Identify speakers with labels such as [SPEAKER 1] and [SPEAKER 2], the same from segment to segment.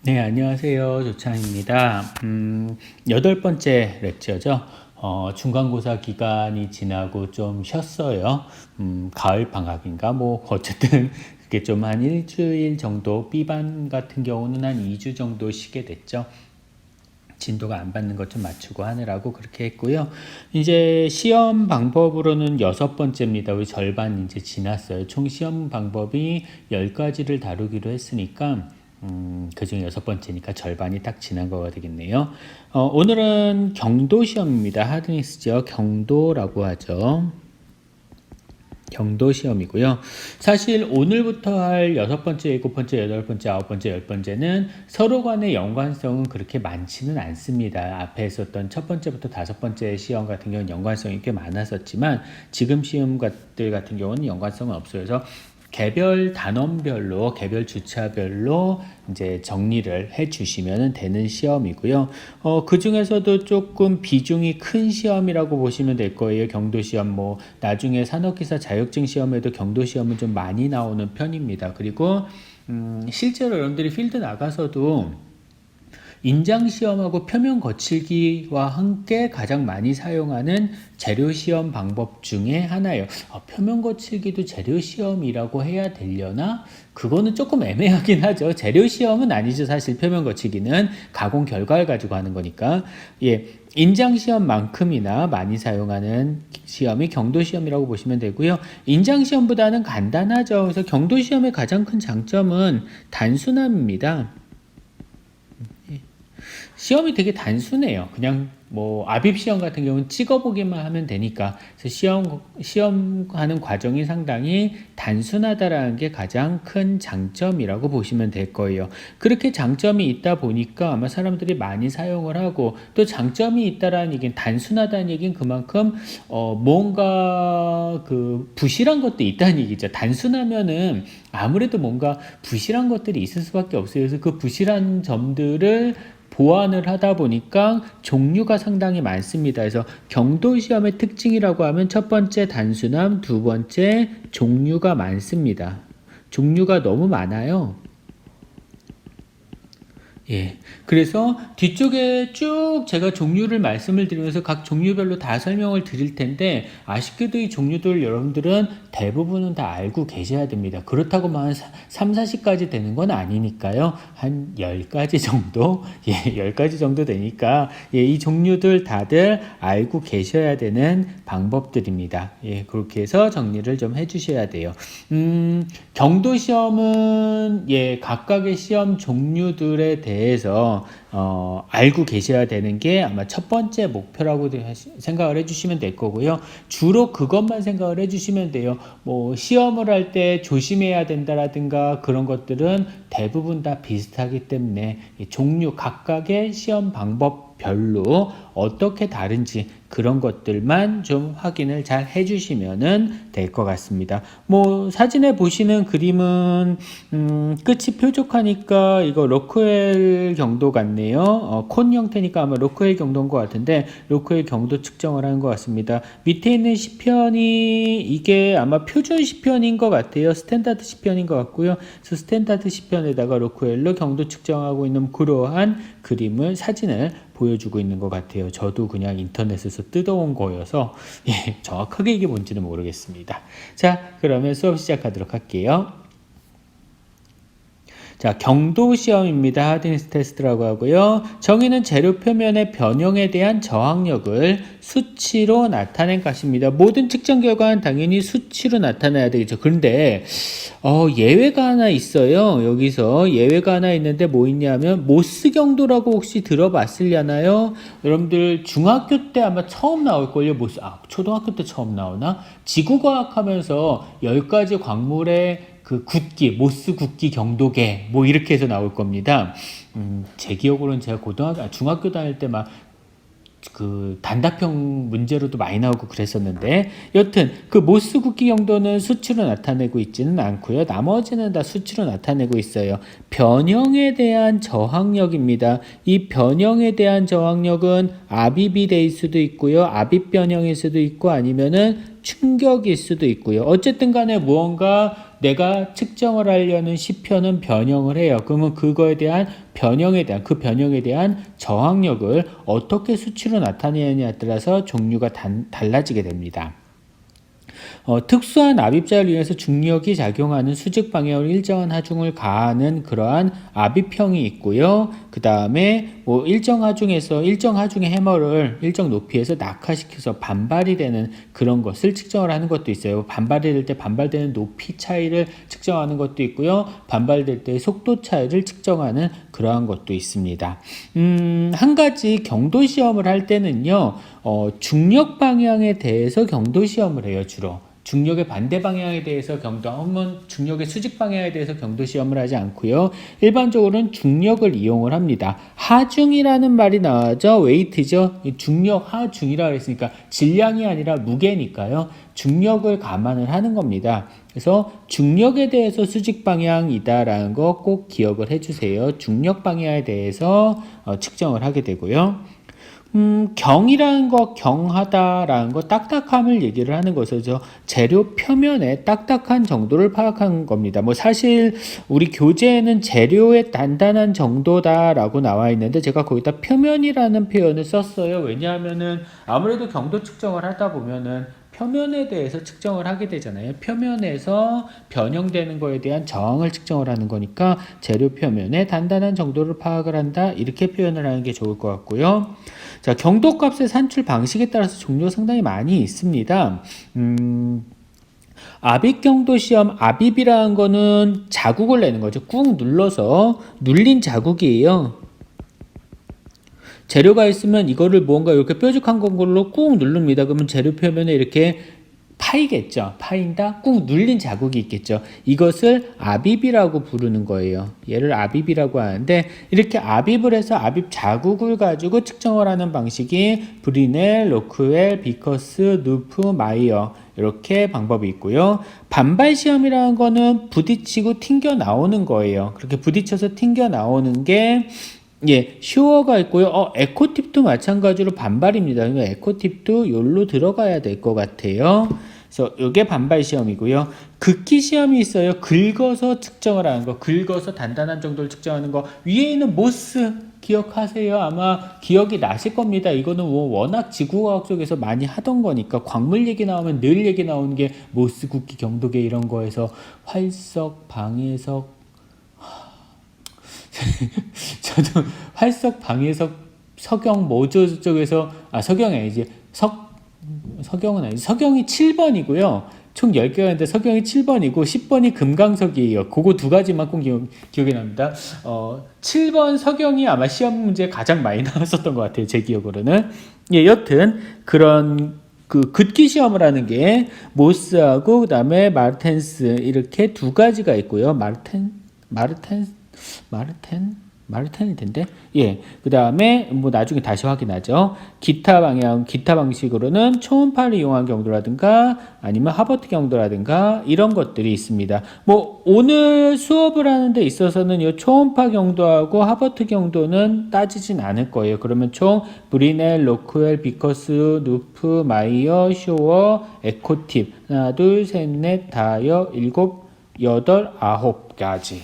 [SPEAKER 1] 네, 안녕하세요. 조창입니다. 여덟 번째 렉처죠. 중간고사 기간이 지나고 좀 쉬었어요. 가을 방학인가? 뭐, 어쨌든, 그게 좀 한 일주일 정도, B반 같은 경우는 한 2주 정도 쉬게 됐죠. 진도가 안 받는 것 좀 맞추고 하느라고 그렇게 했고요. 이제 시험 방법으로는 여섯 번째입니다. 우리 절반 이제 지났어요. 총 시험 방법이 10가지를 다루기로 했으니까, 그중에 여섯 번째니까 절반이 딱 지난 거가 되겠네요. 오늘은 경도 시험입니다. 하드니스죠. 경도라고 하죠. 경도 시험이고요. 사실 오늘부터 할 여섯 번째, 일곱 번째, 여덟 번째, 아홉 번째, 열 번째는 서로 간의 연관성은 그렇게 많지는 않습니다. 앞에 있었던 첫 번째부터 다섯 번째 시험 같은 경우는 연관성이 꽤 많았었지만 지금 시험들 같은 경우는 연관성은 없어요. 그래서 개별 단원별로, 개별 주차별로 이제 정리를 해 주시면 되는 시험이고요. 그 중에서도 조금 비중이 큰 시험이라고 보시면 될 거예요. 경도 시험, 뭐, 나중에 산업기사 자격증 시험에도 경도 시험은 좀 많이 나오는 편입니다. 그리고, 실제로 여러분들이 필드 나가서도 인장시험하고 표면 거칠기와 함께 가장 많이 사용하는 재료시험 방법 중에 하나예요. 표면 거칠기도 재료시험이라고 해야 되려나? 그거는 조금 애매하긴 하죠. 재료시험은 아니죠. 사실 표면 거칠기는 가공 결과를 가지고 하는 거니까. 예, 인장시험만큼이나 많이 사용하는 시험이 경도시험이라고 보시면 되고요. 인장시험보다는 간단하죠. 그래서 경도시험의 가장 큰 장점은 단순함입니다. 시험이 되게 단순해요. 그냥 뭐 아빕 시험 같은 경우는 찍어보기만 하면 되니까 그래서 시험하는 과정이 상당히 단순하다라는 게 가장 큰 장점이라고 보시면 될 거예요. 그렇게 장점이 있다 보니까 아마 사람들이 많이 사용을 하고 또 장점이 있다라는 얘기는 단순하다는 얘기는 그만큼 뭔가 그 부실한 것도 있다는 얘기죠. 단순하면은 아무래도 뭔가 부실한 것들이 있을 수밖에 없어요. 그래서 그 부실한 점들을 보완을 하다 보니까 종류가 상당히 많습니다. 그래서 경도 시험의 특징이라고 하면 첫 번째 단순함, 두 번째 종류가 많습니다. 종류가 너무 많아요. 예. 그래서 뒤쪽에 쭉 제가 종류를 말씀을 드리면서 각 종류별로 다 설명을 드릴 텐데 아쉽게도 이 종류들 여러분들은 대부분은 다 알고 계셔야 됩니다. 그렇다고만 3, 40가지 되는 건 아니니까요. 한 10가지 정도? 예, 10가지 정도 되니까 예, 이 종류들 다들 알고 계셔야 되는 방법들입니다. 예, 그렇게 해서 정리를 좀 해주셔야 돼요. 경도 시험은 예, 각각의 시험 종류들에 대해서 알고 계셔야 되는 게 아마 첫 번째 목표라고 생각을 해주시면 될 거고요. 주로 그것만 생각을 해주시면 돼요. 뭐 시험을 할 때 조심해야 된다라든가 그런 것들은 대부분 다 비슷하기 때문에 종류 각각의 시험 방법별로 어떻게 다른지 그런 것들만 좀 확인을 잘 해주시면 될 것 같습니다. 뭐 사진에 보시는 그림은 끝이 뾰족하니까 이거 로크웰 경도 같네요. 콘 형태니까 아마 로크웰 경도인 것 같은데 로크웰 경도 측정을 하는 것 같습니다. 밑에 있는 시편이 이게 아마 표준 시편인 것 같아요. 스탠다드 시편인 것 같고요. 그래서 스탠다드 시편에다가 로크웰로 경도 측정하고 있는 그러한 그림을 사진을 보여주고 있는 것 같아요. 저도 그냥 인터넷에서 뜯어온 거여서 예, 정확하게 이게 뭔지는 모르겠습니다. 자, 그러면 수업 시작하도록 할게요. 자, 경도 시험입니다. 하드니스 테스트라고 하고요. 정의는 재료 표면의 변형에 대한 저항력을 수치로 나타낸 것입니다. 모든 측정 결과는 당연히 수치로 나타나야 되겠죠. 그런데 예외가 하나 있어요. 여기서 예외가 하나 있는데 뭐 있냐면 모스 경도라고 혹시 들어봤으려나요? 여러분들 중학교 때 아마 처음 나올걸요. 초등학교 때 처음 나오나? 지구과학 하면서 10가지 광물의 그 굵기, 모스 굵기 경도계 뭐 이렇게 해서 나올 겁니다. 제 기억으로는 제가 중학교 다닐 때 막 그 단답형 문제로도 많이 나오고 그랬었는데 여튼 그 모스 굵기 경도는 수치로 나타내고 있지는 않고요. 나머지는 다 수치로 나타내고 있어요. 변형에 대한 저항력입니다. 이 변형에 대한 저항력은 아빕이 될 수도 있고요. 아빕 변형일 수도 있고 아니면은 충격일 수도 있고요. 어쨌든 간에 무언가 내가 측정을 하려는 시편은 변형을 해요. 그러면 그거에 대한 그 변형에 대한 저항력을 어떻게 수치로 나타내느냐에 따라서 종류가 달라지게 됩니다. 특수한 압입자를 이용해서 중력이 작용하는 수직 방향으로 일정한 하중을 가하는 그러한 압입형이 있고요. 그 다음에 뭐 일정 하중의 해머를 일정 높이에서 낙하시켜서 반발이 되는 그런 것을 측정을 하는 것도 있어요. 반발이 될 때 반발되는 높이 차이를 측정하는 것도 있고요. 반발될 때 속도 차이를 측정하는 그러한 것도 있습니다. 한 가지 경도 시험을 할 때는요, 중력 방향에 대해서 경도 시험을 해요, 주로. 중력의 반대 방향에 대해서 중력의 수직 방향에 대해서 경도 시험을 하지 않고요. 일반적으로는 중력을 이용을 합니다. 하중이라는 말이 나와죠. 웨이트죠. 중력 하중이라고 했으니까 질량이 아니라 무게니까요. 중력을 감안을 하는 겁니다. 그래서 중력에 대해서 수직 방향이다라는 거 꼭 기억을 해주세요. 중력 방향에 대해서 측정을 하게 되고요. 경하다라는 거, 딱딱함을 얘기를 하는 것이죠. 재료 표면의 딱딱한 정도를 파악한 겁니다. 뭐 사실 우리 교재에는 재료의 단단한 정도다라고 나와 있는데 제가 거기다 표면이라는 표현을 썼어요. 왜냐하면은 아무래도 경도 측정을 하다 보면은 표면에 대해서 측정을 하게 되잖아요. 표면에서 변형되는 거에 대한 저항을 측정을 하는 거니까 재료 표면의 단단한 정도를 파악을 한다. 이렇게 표현을 하는 게 좋을 것 같고요. 자, 경도값의 산출 방식에 따라서 종류가 상당히 많이 있습니다. 압입경도 시험, 압입이라는 거는 자국을 내는 거죠. 꾹 눌러서 눌린 자국이에요. 재료가 있으면 이거를 뭔가 이렇게 뾰족한 걸로 꾹 누릅니다. 그러면 재료 표면에 이렇게 파이겠죠. 파인다? 꾹 눌린 자국이 있겠죠. 이것을 압입이라고 부르는 거예요. 얘를 압입이라고 하는데 이렇게 압입을 해서 압입 자국을 가지고 측정을 하는 방식이 브리넬, 로크웰, 비커스, 누프, 마이어 이렇게 방법이 있고요. 반발 시험이라는 거는 부딪히고 튕겨 나오는 거예요. 그렇게 부딪혀서 튕겨 나오는 게 슈어가 있고요. 에코팁도 마찬가지로 반발입니다. 에코팁도 여기로 들어가야 될 것 같아요. 그래서 이게 반발 시험이고요. 긋기 시험이 있어요. 긁어서 측정을 하는 거, 긁어서 단단한 정도를 측정하는 거. 위에 있는 모스 기억하세요? 아마 기억이 나실 겁니다. 이거는 워낙 지구과학 쪽에서 많이 하던 거니까 광물 얘기 나오면 늘 얘기 나오는 게 모스, 긋기, 경도계 이런 거에서 활석, 방해석 저도 활석, 방해석, 석영, 모조 쪽에서 석영이 아니지. 석영은 아니지. 석영이 7번이고요. 총 10개가 있는데 석영이 7번이고 10번이 금강석이에요. 그거 두 가지만 꼭 기억이 납니다. 7번 석영이 아마 시험 문제에 가장 많이 나왔었던 것 같아요. 제 기억으로는. 여튼 그런 긋기 시험을 하는 게 모스하고 그다음에 마르텐스 이렇게 두 가지가 있고요. 마르텐일 텐데. 그 다음에 뭐 나중에 다시 확인하죠. 기타 방식으로는 초음파를 이용한 경도라든가 아니면 하버트 경도라든가 이런 것들이 있습니다. 뭐 오늘 수업을 하는 데 있어서는 이 초음파 경도하고 하버트 경도는 따지진 않을 거예요. 그러면 총 브리넬, 로크웰, 비커스, 누프, 마이어, 쇼어, 에코팁 하나, 둘, 셋, 넷, 다여, 일곱, 여덟, 아홉 가지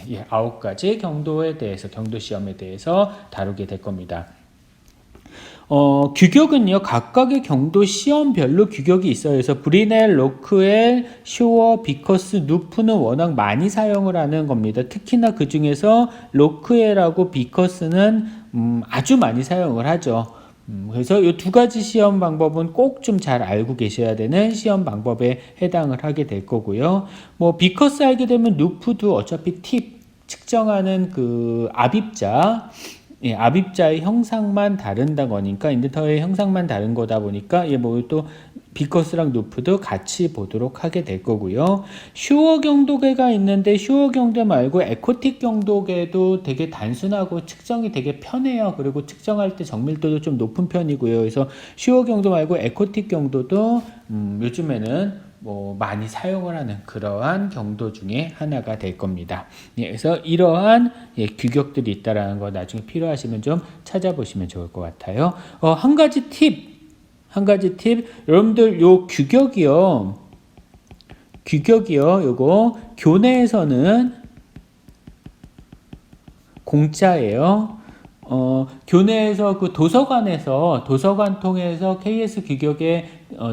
[SPEAKER 1] 경도에 대해서 경도 시험에 대해서 다루게 될 겁니다. 규격은요, 각각의 경도 시험별로 규격이 있어요. 그래서 브리넬, 로크웰, 쇼어, 비커스, 누프는 워낙 많이 사용을 하는 겁니다. 특히나 그 중에서 로크웰하고 비커스는 아주 많이 사용을 하죠. 그래서 이 두 가지 시험 방법은 꼭 좀 잘 알고 계셔야 되는 시험 방법에 해당을 하게 될 거고요. 뭐 비커스 알게 되면 누프도 어차피 팁 측정하는 그 압입자의 형상만 다른다 거니까 인덕터의 형상만 다른 거다 보니까 뭐 또 비커스랑 누프도 같이 보도록 하게 될 거고요. 슈어 경도계가 있는데 슈어 경도 말고 에코틱 경도계도 되게 단순하고 측정이 되게 편해요. 그리고 측정할 때 정밀도도 좀 높은 편이고요. 그래서 슈어 경도 말고 에코틱 경도도 요즘에는 뭐 많이 사용을 하는 그러한 경도 중에 하나가 될 겁니다. 그래서 이러한 규격들이 있다라는 거 나중에 필요하시면 좀 찾아보시면 좋을 것 같아요. 한 가지 팁, 여러분들 요 규격이요. 규격이요. 요거 교내에서는 공짜예요. 교내에서 그 도서관 통해서 KS 규격에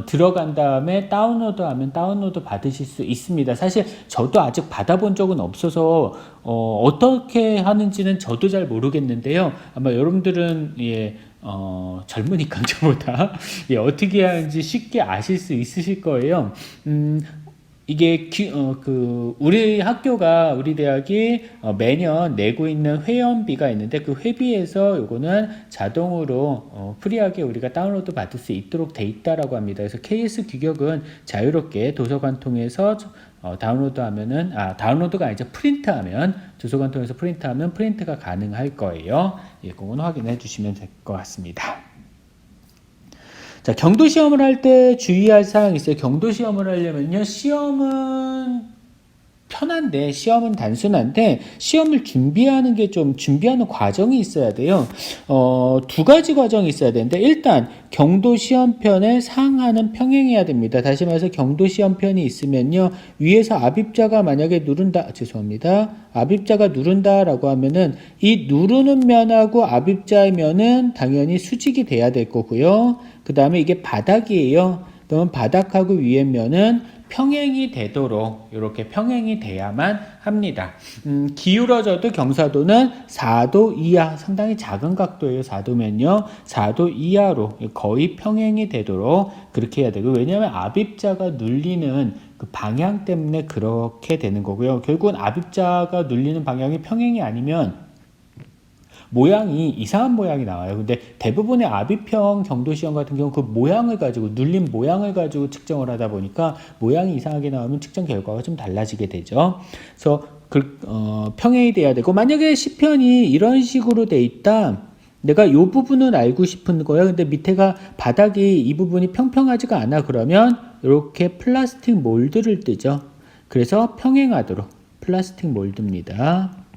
[SPEAKER 1] 들어간 다음에 다운로드하면 다운로드 받으실 수 있습니다. 사실 저도 아직 받아본 적은 없어서 어떻게 하는지는 저도 잘 모르겠는데요. 아마 여러분들은 젊으니까 저보다 어떻게 하는지 쉽게 아실 수 있으실 거예요. 이게 우리 학교가 우리 대학이 매년 내고 있는 회원비가 있는데 그 회비에서 요거는 자동으로 프리하게 우리가 다운로드 받을 수 있도록 돼 있다라고 합니다. 그래서 KS 규격은 자유롭게 도서관 통해서 다운로드하면은 다운로드가 아니죠. 프린트하면 도서관 통해서 프린트하면 프린트가 가능할 거예요. 그건 확인해 주시면 될 것 같습니다. 자, 경도 시험을 할 때 주의할 사항이 있어요. 경도 시험을 하려면요, 시험은 편한데, 시험은 단순한데, 시험을 준비하는 과정이 있어야 돼요. 두 가지 과정이 있어야 되는데, 일단, 경도 시험편에 상하는 평행해야 됩니다. 다시 말해서 경도 시험편이 있으면요, 위에서 압입자가 만약에 압입자가 누른다라고 하면은, 이 누르는 면하고 압입자의 면은 당연히 수직이 돼야 될 거고요. 그 다음에 이게 바닥이에요. 그러면 바닥하고 위의 면은 평행이 되도록 이렇게 평행이 돼야만 합니다. 기울어져도 경사도는 4도 이하, 상당히 작은 각도예요. 4도면요. 4도 이하로 거의 평행이 되도록 그렇게 해야 되고, 왜냐하면 압입자가 눌리는 그 방향 때문에 그렇게 되는 거고요. 결국은 압입자가 눌리는 방향이 평행이 아니면 모양이 이상한 모양이 나와요. 근데 대부분의 압입형 경도시험 같은 경우 그 모양을 가지고 눌린 모양을 가지고 측정을 하다 보니까 모양이 이상하게 나오면 측정 결과가 좀 달라지게 되죠. 그래서 평행이 돼야 되고, 만약에 시편이 이런 식으로 돼 있다. 내가 이 부분을 알고 싶은 거야. 근데 밑에가 바닥이 이 부분이 평평하지가 않아. 그러면 이렇게 플라스틱 몰드를 뜨죠. 그래서 평행하도록 플라스틱 몰드입니다.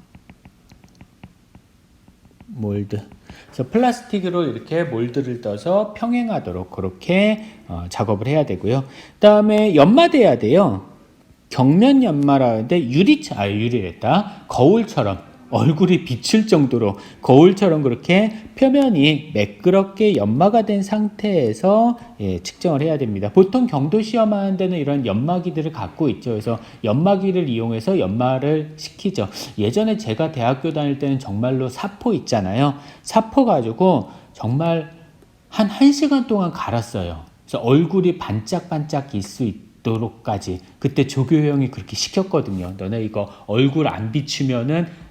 [SPEAKER 1] 몰드. 그래서 플라스틱으로 이렇게 몰드를 떠서 평행하도록 그렇게 작업을 해야 되고요. 그다음에 연마돼야 돼요. 경면 연마라는데 유리랬다. 거울처럼 얼굴이 비칠 정도로 거울처럼 그렇게 표면이 매끄럽게 연마가 된 상태에서 측정을 해야 됩니다. 보통 경도 시험하는 데는 이런 연마기들을 갖고 있죠. 그래서 연마기를 이용해서 연마를 시키죠. 예전에 제가 대학교 다닐 때는 정말로 사포 있잖아요. 사포 가지고 정말 한 1시간 동안 갈았어요. 그래서 얼굴이 반짝반짝 있을 수 있도록까지. 그때 조교 형이 그렇게 시켰거든요. 너네 이거 얼굴 안 비추면은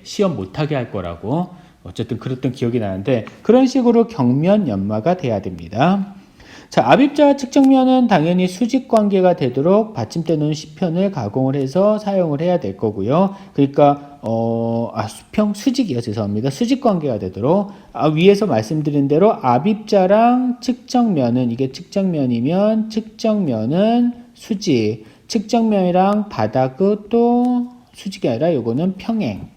[SPEAKER 1] 시험 못하게 할 거라고. 어쨌든 그랬던 기억이 나는데, 그런 식으로 경면 연마가 돼야 됩니다. 자, 압입자 측정면은 당연히 수직 관계가 되도록 받침대 놓은 시편을 가공을 해서 사용을 해야 될 거고요. 그러니까 수직이요. 죄송합니다. 수직 관계가 되도록 위에서 말씀드린 대로 압입자랑 측정면은, 이게 측정면이면 측정면은 수직, 측정면이랑 바닥은 또 수직이 아니라 요거는 평행.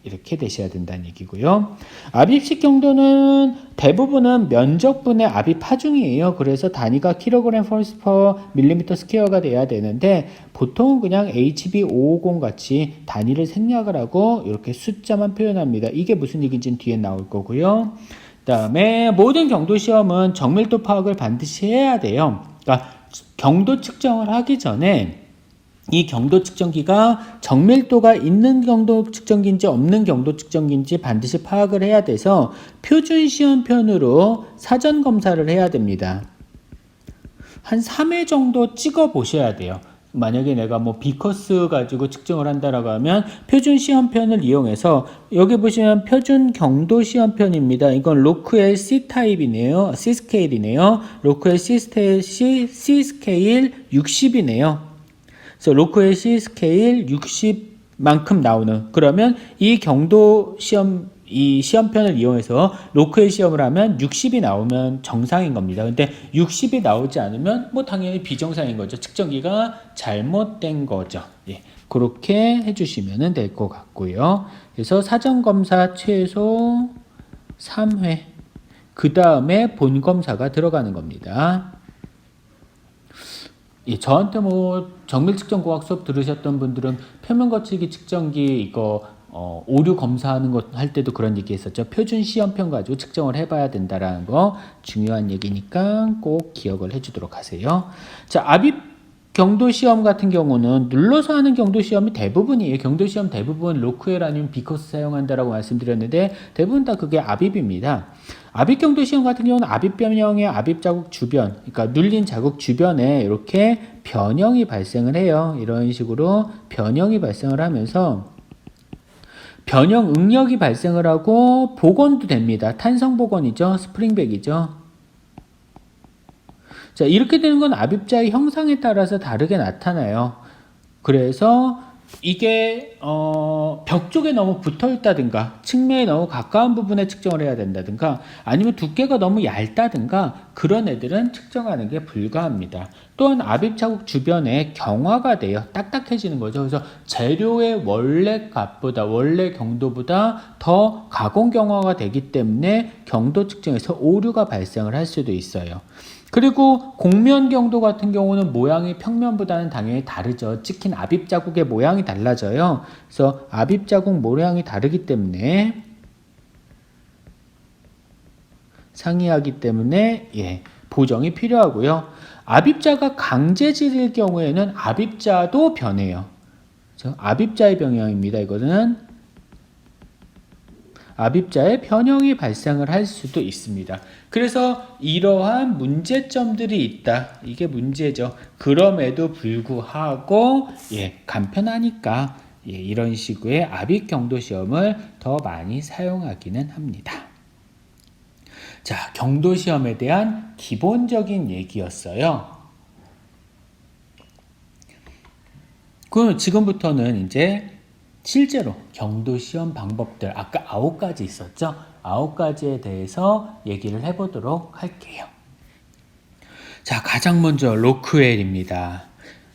[SPEAKER 1] 이렇게 되셔야 된다는 얘기고요. 압입식 경도는 대부분은 면적분의 압입 하중이에요. 그래서 단위가 kg per mm 스퀘어가 돼야 되는데, 보통은 그냥 HB550 같이 단위를 생략을 하고 이렇게 숫자만 표현합니다. 이게 무슨 얘기인지는 뒤에 나올 거고요. 그 다음에 모든 경도 시험은 정밀도 파악을 반드시 해야 돼요. 그러니까 경도 측정을 하기 전에 이 경도 측정기가 정밀도가 있는 경도 측정기인지 없는 경도 측정기인지 반드시 파악을 해야 돼서 표준 시험편으로 사전 검사를 해야 됩니다. 한 3회 정도 찍어 보셔야 돼요. 만약에 내가 비커스 가지고 측정을 한다라고 하면 표준 시험편을 이용해서, 여기 보시면 표준 경도 시험편입니다. 이건 로크엘 C 타입이네요. C 스케일이네요. 로크엘 C 스케일 60이네요. 그래서 로크엘 C 스케일 60만큼 나오는, 그러면 이 경도 시험, 이 시험편을 이용해서 로크엘 시험을 하면 60이 나오면 정상인 겁니다. 근데 60이 나오지 않으면 당연히 비정상인 거죠. 측정기가 잘못된 거죠. 그렇게 해주시면 될 것 같고요. 그래서 사전검사 최소 3회, 그 다음에 본검사가 들어가는 겁니다. 예, 저한테 뭐 정밀 측정 고학 수업 들으셨던 분들은 표면 거치기 측정기 이거 오류 검사하는 것 할 때도 그런 얘기 했었죠. 표준 시험편 가지고 측정을 해봐야 된다라는 거 중요한 얘기니까 꼭 기억을 해주도록 하세요. 자, 압입 경도 시험 같은 경우는 눌러서 하는 경도 시험이 대부분이에요. 경도 시험 대부분 로크웰 아니면 비커스 사용한다라고 말씀드렸는데 대부분 다 그게 압입입니다. 압입 경도 시험 같은 경우는 압입 변형의 압입 자국 주변, 그러니까 눌린 자국 주변에 이렇게 변형이 발생을 해요. 이런 식으로 변형이 발생을 하면서 변형 응력이 발생을 하고 복원도 됩니다. 탄성 복원이죠. 스프링백이죠. 자, 이렇게 되는 건 압입자의 형상에 따라서 다르게 나타나요. 그래서 이게 벽 쪽에 너무 붙어 있다든가 측면에 너무 가까운 부분에 측정을 해야 된다든가 아니면 두께가 너무 얇다든가 그런 애들은 측정하는 게 불가합니다. 또한 압입 자국 주변에 경화가 돼요. 딱딱해지는 거죠. 그래서 재료의 원래 값보다 원래 경도보다 더 가공 경화가 되기 때문에 경도 측정에서 오류가 발생을 할 수도 있어요. 그리고 곡면 경도 같은 경우는 모양이 평면보다는 당연히 다르죠. 찍힌 압입 자국의 모양이 달라져요. 그래서 압입 자국 모양이 다르기 때문에 상이하기 때문에 보정이 필요하고요. 압입자가 강제질일 경우에는 압입자도 변해요. 그래서 압입자의 변형입니다. 이거는 압입자의 변형이 발생을 할 수도 있습니다. 그래서 이러한 문제점들이 있다. 이게 문제죠. 그럼에도 불구하고 간편하니까 이런 식의 압입 경도 시험을 더 많이 사용하기는 합니다. 자, 경도 시험에 대한 기본적인 얘기였어요. 그럼 지금부터는 이제 실제로 경도 시험 방법들 아까 9가지 있었죠? 9가지에 대해서 얘기를 해보도록 할게요. 자, 가장 먼저 로크웰입니다.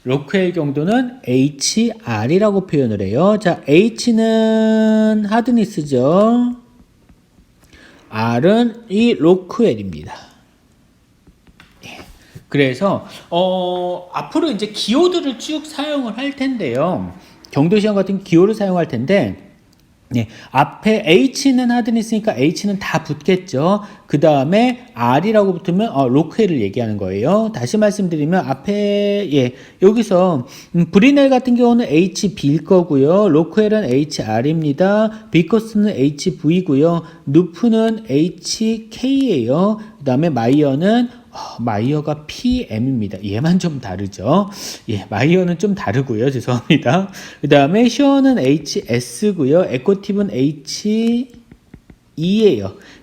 [SPEAKER 1] 로크웰 경도는 HR이라고 표현을 해요. 자, H는 하드니스죠. R은 이 로크웰입니다. 그래서 앞으로 이제 기호들을 쭉 사용을 할 텐데요. 경도 시험 같은 기호를 사용할 텐데 앞에 H는 하드니스니까 H는 다 붙겠죠. 그 다음에 R이라고 붙으면 로크웰을 얘기하는 거예요. 다시 말씀드리면 앞에 여기서 브리넬 같은 경우는 HB일 거고요. 로크웰은 HR입니다. 비커스는 HV고요. 누프는 HK예요. 그 다음에 마이어는 마이어가 PM입니다. 얘만 좀 다르죠. 마이어는 좀 다르고요. 죄송합니다. 그 다음에 셔어는 HS고요. 에코팁은 H2예요.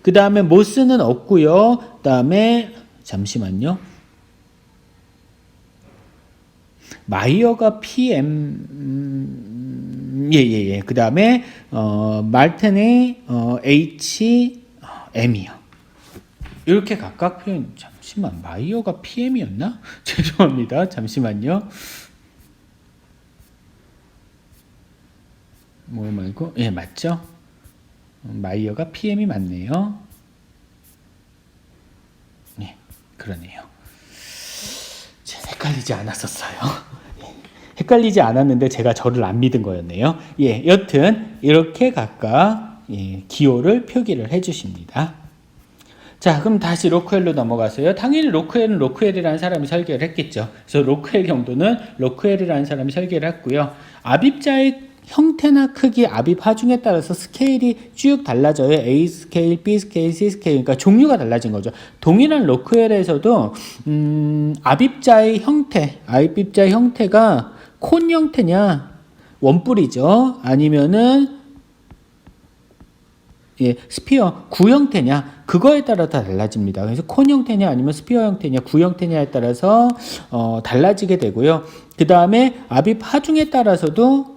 [SPEAKER 1] 그 다음에 모스는 없고요. 그 다음에 잠시만요. 마이어가 PM 그 다음에 말텐의 HM이요. 이렇게 각각 표현. 잠시만, 마이어가 PM이었나? 죄송합니다. 잠시만요. 뭐 말고? 맞죠? 마이어가 PM이 맞네요. 그러네요. 헷갈리지 않았었어요. 헷갈리지 않았는데 제가 저를 안 믿은 거였네요. 여튼 이렇게 각각 기호를 표기를 해주십니다. 자, 그럼 다시 로크웰로 넘어가서요. 당연히 로크웰은 로크웰이라는 사람이 설계를 했겠죠. 그래서 로크웰 경도는 로크웰이라는 사람이 설계를 했고요. 압입자의 형태나 크기, 압입 하중에 따라서 스케일이 쭉 달라져요. A 스케일, B 스케일, C 스케일. 그러니까 종류가 달라진 거죠. 동일한 로크웰에서도 압입자의 형태가 콘 형태냐, 원뿔이죠. 아니면은 스피어 구 형태냐 그거에 따라 다 달라집니다. 그래서 콘 형태냐 아니면 스피어 형태냐 구 형태냐에 따라서 달라지게 되고요. 그 다음에 압입 하중에 따라서도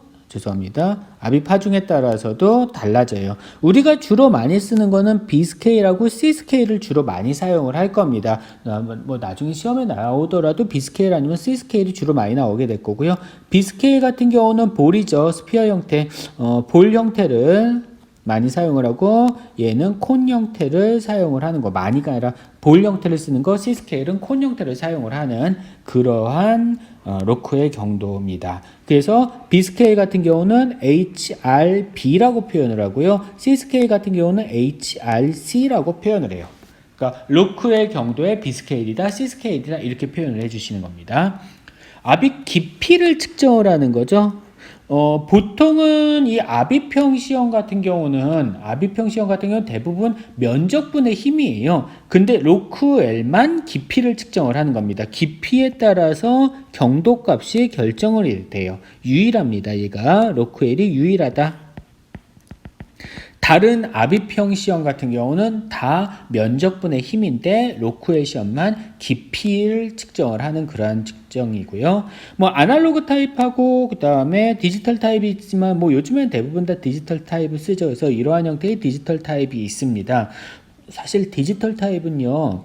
[SPEAKER 1] 압입 하중에 따라서도 달라져요. 우리가 주로 많이 쓰는 거는 B 스케일하고 C 스케일을 주로 많이 사용을 할 겁니다. 뭐 나중에 시험에 나오더라도 B 스케일 아니면 C 스케일이 주로 많이 나오게 될 거고요. B 스케일 같은 경우는 볼이죠. 스피어 형태, 볼 형태를 많이 사용을 하고 얘는 콘 형태를 사용을 하는 거. 많이가 아니라 볼 형태를 쓰는 거. C스케일은 콘 형태를 사용을 하는 그러한 로크의 경도입니다. 그래서 B스케일 같은 경우는 HRB라고 표현을 하고요. C스케일 같은 경우는 HRC라고 표현을 해요. 그러니까 로크의 경도의 B스케일이다, C스케일이다 이렇게 표현을 해주시는 겁니다. 압입 깊이를 측정을 하는 거죠. 보통은 이 압입형 시험 같은 경우는 대부분 면적분의 힘이에요. 근데 로크L만 깊이를 측정을 하는 겁니다. 깊이에 따라서 경도값이 결정을 돼요. 유일합니다. 얘가 로크L이 유일하다. 다른 압입형 시험 같은 경우는 다 면적분의 힘인데 로크엘 시험만 깊이를 측정을 하는 그러한 측정이고요. 뭐 아날로그 타입하고 그 다음에 디지털 타입이 있지만 뭐 요즘엔 대부분 다 디지털 타입을 쓰죠. 그래서 이러한 형태의 디지털 타입이 있습니다. 사실 디지털 타입은요,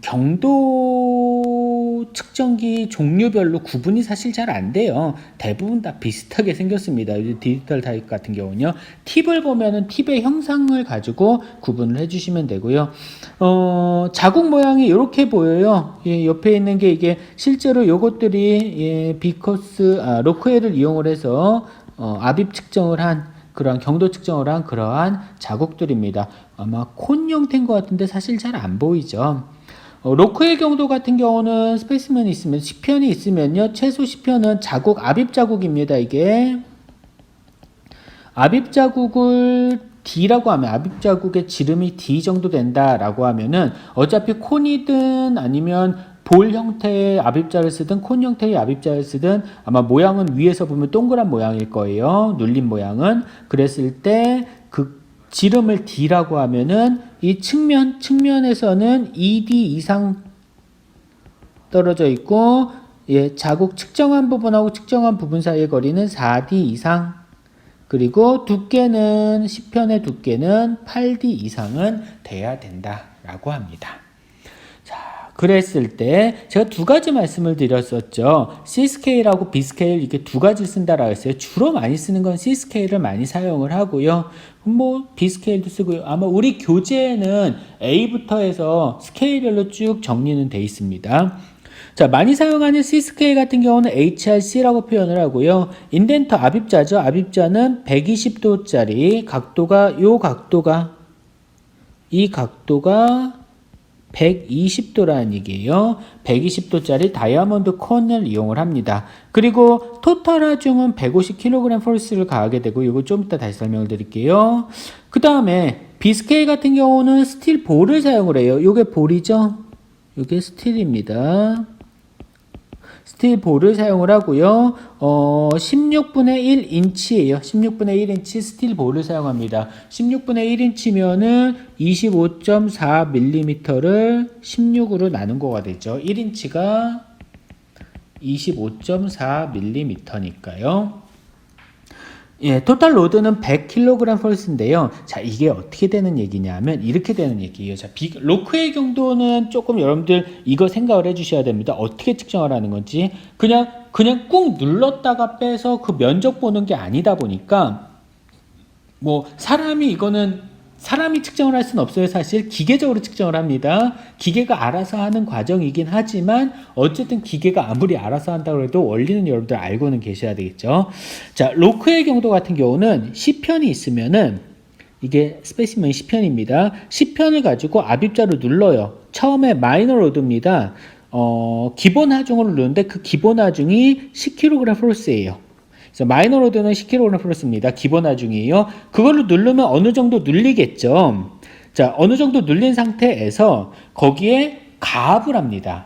[SPEAKER 1] 경도 측정기 종류별로 구분이 사실 잘 안 돼요. 대부분 다 비슷하게 생겼습니다. 디지털 타입 같은 경우는요. 팁을 보면은 팁의 형상을 가지고 구분을 해주시면 되고요. 자국 모양이 이렇게 보여요. 예, 옆에 있는 게 이게 실제로 요것들이 로크엘을 이용을 해서 압입 측정을 한 그러한 경도 측정을 한 그러한 자국들입니다. 아마 콘 형태인 것 같은데 사실 잘 안 보이죠. 로크엘 경도 같은 경우는 스페이스면이 있으면 10편이 있으면요. 최소 10편은 자국, 압입 자국입니다. 이게 압입 자국을 D라고 하면 압입 자국의 지름이 D 정도 된다라고 하면은 어차피 콘이든 아니면 볼 형태의 압입자를 쓰든 콘 형태의 압입자를 쓰든 아마 모양은 위에서 보면 동그란 모양일 거예요. 눌린 모양은. 그랬을 때 그 지름을 D라고 하면은 이 측면에서는 ED 이상 떨어져 있고 예, 자국 측정한 부분하고 측정한 부분 사이의 거리는 4D 이상 그리고 두께는 10편의 두께는 8D 이상은 돼야 된다라고 합니다. 그랬을 때 제가 두 가지 말씀을 드렸었죠. C스케일하고 B스케일 이렇게 두 가지 쓴다라고 했어요. 주로 많이 쓰는 건 C스케일을 많이 사용을 하고요. 뭐 B스케일도 쓰고요. 아마 우리 교재에는 A부터 해서 스케일별로 쭉 정리는 돼 있습니다. 자, 많이 사용하는 C스케일 같은 경우는 HRC라고 표현을 하고요. 인덴터 압입자죠. 압입자는 120도짜리 각도가 이 각도가 120도라는 얘기예요. 120도짜리 다이아몬드 콘을 이용을 합니다. 그리고 토탈 하중은 150kg 포스를 가하게 되고 이거 좀 이따 다시 설명을 드릴게요. 그 다음에 B스케일 같은 경우는 스틸 볼을 사용을 해요. 이게 볼이죠. 이게 스틸입니다. 스틸 볼을 사용을 하고요. 16분의 1인치예요. 16분의 1인치 스틸 볼을 사용합니다. 16분의 1인치면은 25.4mm를 16으로 나눈 거가 되죠. 1인치가 25.4mm니까요. 예, 토탈 로드는 100kg 펄스인데요. 자, 이게 어떻게 되는 얘기냐면 이렇게 되는 얘기예요. 자, 로크의 경도는 조금 여러분들 이거 생각을 해주셔야 됩니다. 어떻게 측정을 하는 건지 그냥 꾹 눌렀다가 빼서 그 면적 보는 게 아니다 보니까 뭐 사람이 측정을 할 수는 없어요. 사실 기계적으로 측정을 합니다. 기계가 알아서 하는 과정이긴 하지만 어쨌든 기계가 아무리 알아서 한다고 해도 원리는 여러분들 알고는 계셔야 되겠죠. 자, 로크의 경도 같은 경우는 10편이 있으면은 이게 스페시먼 10편입니다. 10편을 가지고 압입자로 눌러요. 처음에 마이너 로드입니다. 기본 하중으로 누르는데 그 기본 하중이 10kg 플러스예요. 그래서 마이너 로드는 10kg 플러스입니다. 기본 하중이에요. 그걸로 누르면 어느 정도 눌리겠죠. 자, 어느 정도 눌린 상태에서 거기에 가압을 합니다.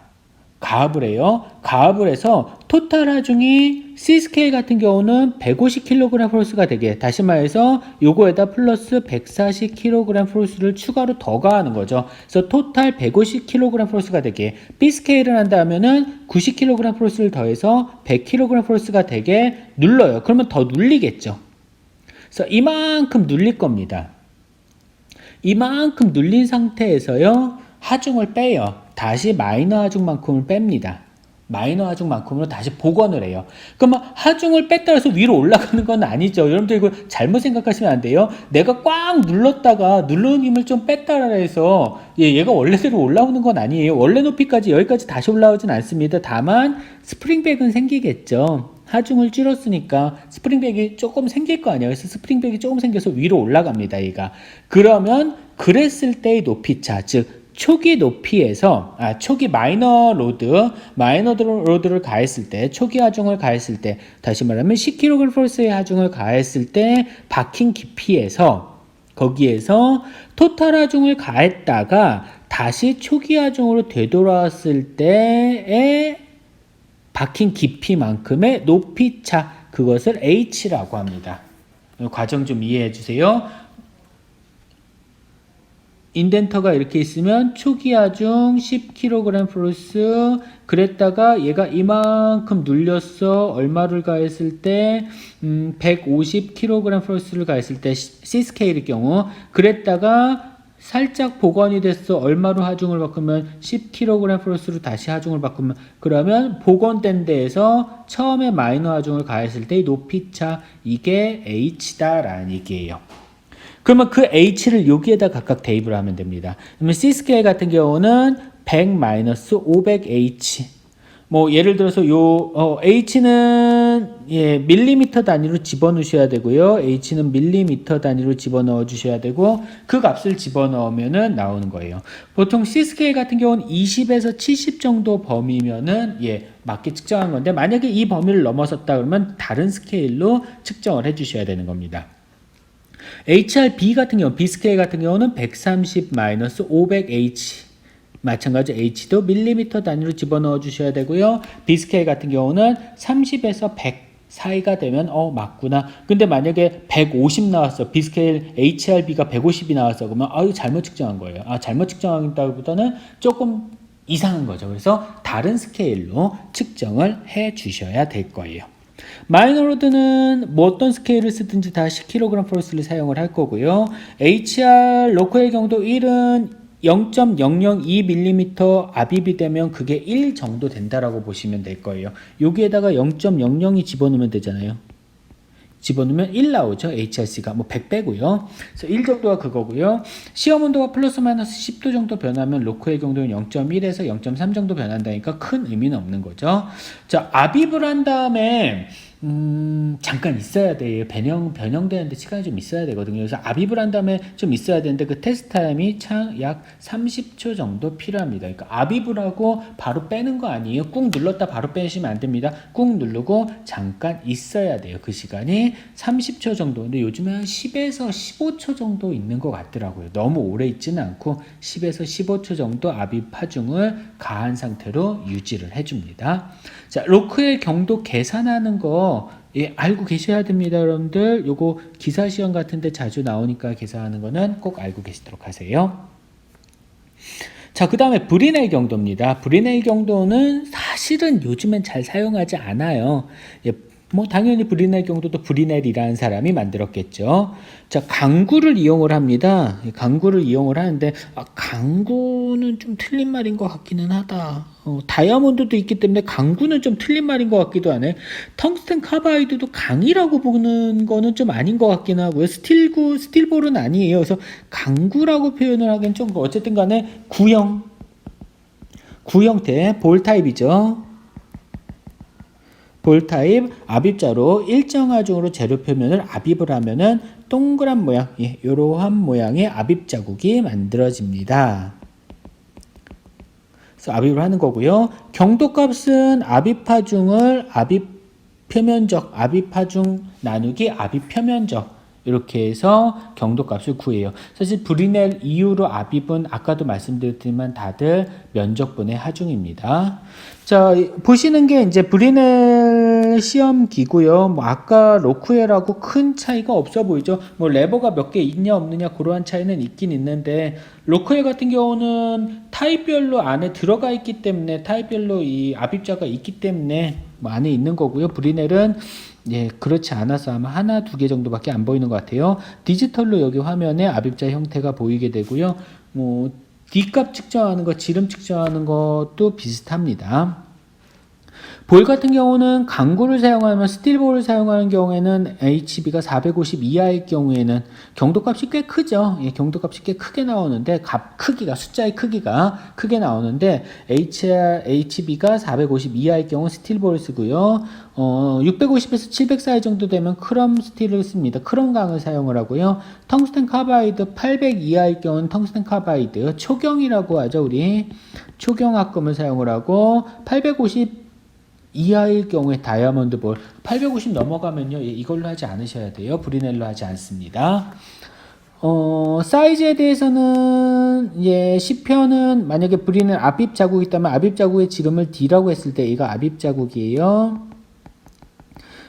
[SPEAKER 1] 가압을 해요. 가압을 해서 토탈 하중이 C스케일 같은 경우는 150kg 플러스가 되게, 다시 말해서 요거에다 플러스 140kg 플러스를 추가로 더 가하는 거죠. 그래서 토탈 150kg 플러스가 되게, B스케일을 한다면은 90kg 플러스를 더해서 100kg 플러스가 되게 눌러요. 그러면 더 눌리겠죠. 그래서 이만큼 눌릴 겁니다. 이만큼 눌린 상태에서요, 하중을 빼요. 다시 마이너 하중만큼을 뺍니다. 마이너 하중만큼으로 다시 복원을 해요. 그러면 하중을 뺐다 해서 위로 올라가는 건 아니죠. 여러분들 이거 잘못 생각하시면 안 돼요. 내가 꽉 눌렀다가 누르는 힘을 좀 뺐다 해서 얘가 원래대로 올라오는 건 아니에요. 원래 높이까지 여기까지 다시 올라오진 않습니다. 다만 스프링백은 생기겠죠. 하중을 줄였으니까 스프링백이 조금 생길 거 아니에요. 그래서 스프링백이 조금 생겨서 위로 올라갑니다. 얘가. 그러면 그랬을 때의 높이차, 즉 초기 높이에서 초기 마이너 로드를 가했을 때, 초기 하중을 가했을 때, 다시 말하면 10kg의 하중을 가했을 때 박힌 깊이에서 거기에서 토탈 하중을 가했다가 다시 초기 하중으로 되돌아왔을 때의 박힌 깊이만큼의 높이차, 그것을 H라고 합니다. 이 과정 좀 이해해 주세요. 인덴터가 이렇게 있으면 초기 하중 10kg 플러스, 그랬다가 얘가 이만큼 눌렸어. 얼마를 가했을 때 150kg 플러스를 가했을 때 C스케일의 경우, 그랬다가 살짝 복원이 됐어. 얼마로 하중을 바꾸면 10kg 플러스로 다시 하중을 바꾸면, 그러면 복원된 데에서 처음에 마이너 하중을 가했을 때의 높이차, 이게 H다라는 얘기예요. 그러면 그 H를 여기에다 각각 대입을 하면 됩니다. 그러면 C스케일 같은 경우는 100-500H. 뭐 예를 들어서 H는 밀리미터 단위로 집어넣으셔야 되고요. H는 밀리미터 단위로 집어넣어 주셔야 되고, 그 값을 집어넣으면은 나오는 거예요. 보통 C스케일 같은 경우는 20에서 70 정도 범위면은 맞게 측정한 건데, 만약에 이 범위를 넘어섰다 그러면 다른 스케일로 측정을 해 주셔야 되는 겁니다. HRB 같은 경우, B스케일 같은 경우는 130-500H. 마찬가지 H도 밀리미터 단위로 집어넣어 주셔야 되고요. B스케일 같은 경우는 30에서 100 사이가 되면 맞구나. 근데 만약에 150 나왔어. B스케일 HRB가 150이 나왔어. 그러면 이거 잘못 측정한 거예요. 잘못 측정한다기보다는 조금 이상한 거죠. 그래서 다른 스케일로 측정을 해 주셔야 될 거예요. 마이너 로드는 뭐 어떤 스케일을 쓰든지 다 10kg 플러스를 사용을 할 거고요. HR 로컬의 경우도 1은 0.002mm 압입이 되면 그게 1 정도 된다라고 보시면 될 거예요. 여기에다가 0.00이 집어넣으면 되잖아요. 집어넣으면 1 나오죠. HRC가 뭐 100 빼고요. 그래서 1 정도가 그거고요. 시험 온도가 플러스 마이너스 10도 정도 변하면 로크의 경우는 0.1에서 0.3 정도 변한다니까 큰 의미는 없는 거죠. 자, 압입을 한 다음에 잠깐 있어야 돼요. 변형되는데 시간이 좀 있어야 되거든요. 그래서 압입을 한 다음에 좀 있어야 되는데 그 테스트 타임이 약 30초 정도 필요합니다. 그러니까 압입을 하고 바로 빼는 거 아니에요. 꾹 눌렀다 바로 빼시면 안 됩니다. 꾹 누르고 잠깐 있어야 돼요. 그 시간이 30초 정도. 근데 요즘에 한 10에서 15초 정도 있는 것 같더라고요. 너무 오래 있지는 않고 10에서 15초 정도 압입 하중을 가한 상태로 유지를 해줍니다. 자, 로크의 경도 계산하는 거 알고 계셔야 됩니다. 여러분들 요거 기사 시험 같은데 자주 나오니까 계산하는 거는 꼭 알고 계시도록 하세요. 자, 그 다음에 브리넬 경도입니다. 브리넬 경도는 사실은 요즘엔 잘 사용하지 않아요. 뭐 당연히 브리넬 경도도 브리넬이라는 사람이 만들었겠죠. 자, 강구를 이용을 합니다. 강구를 이용을 하는데 강구는 좀 틀린 말인 것 같기는 하다. 다이아몬드도 있기 때문에 강구는 좀 틀린 말인 것 같기도 하네. 텅스텐 카바이드도 강이라고 보는 거는 좀 아닌 것 같긴 하고요. 스틸볼은 아니에요. 그래서 강구라고 표현을 하기엔 좀 어쨌든 간에 구형태 볼 타입이죠. 볼 타입 압입자로 일정 하중으로 재료 표면을 압입을 하면은 동그란 모양, 이러한 모양의 압입 자국이 만들어집니다. 그래서 압입을 하는 거고요. 경도값은 압입 하중을 압입 표면적, 압입 하중 나누기 압입 표면적, 이렇게 해서 경도값을 구해요. 사실 브리넬 이후로 압입은 아까도 말씀드렸지만 다들 면적분의 하중입니다. 자, 보시는 게 이제 브리넬 시험기고요. 뭐 아까 로크웰하고 큰 차이가 없어 보이죠. 뭐 레버가 몇 개 있냐 없느냐 그러한 차이는 있긴 있는데, 로크웰 같은 경우는 타입별로 안에 들어가 있기 때문에, 타입별로 이 압입자가 있기 때문에 뭐 안에 있는 거고요. 브리넬은 그렇지 않아서 아마 하나, 두 개 정도밖에 안 보이는 것 같아요. 디지털로 여기 화면에 압입자 형태가 보이게 되고요. 뭐 D값 측정하는 거, 지름 측정하는 것도 비슷합니다. 볼 같은 경우는 강구를 사용하면 스틸볼을 사용하는 경우에는 HB가 450 이하일 경우에는 경도값이 꽤 크죠. 예, 경도값이 꽤 크게 나오는데 크기가 숫자의 크기가 크게 나오는데 HB가 450 이하일 경우 스틸볼을 쓰고요. 650에서 700 사이 정도 되면 크롬 스틸을 씁니다. 크롬 강을 사용을 하고요. 텅스텐 카바이드 800 이하일 경우는 텅스텐 카바이드 초경이라고 하죠. 우리 초경합금을 사용을 하고 850 이하일 경우에 다이아몬드 볼 850 넘어가면요 이걸로 하지 않으셔야 돼요. 브리넬로 하지 않습니다. 사이즈에 대해서는 예 10편은 만약에 브리넬 압입 자국이 있다면 압입 자국의 지름을 D라고 했을 때 이거 압입 자국이에요.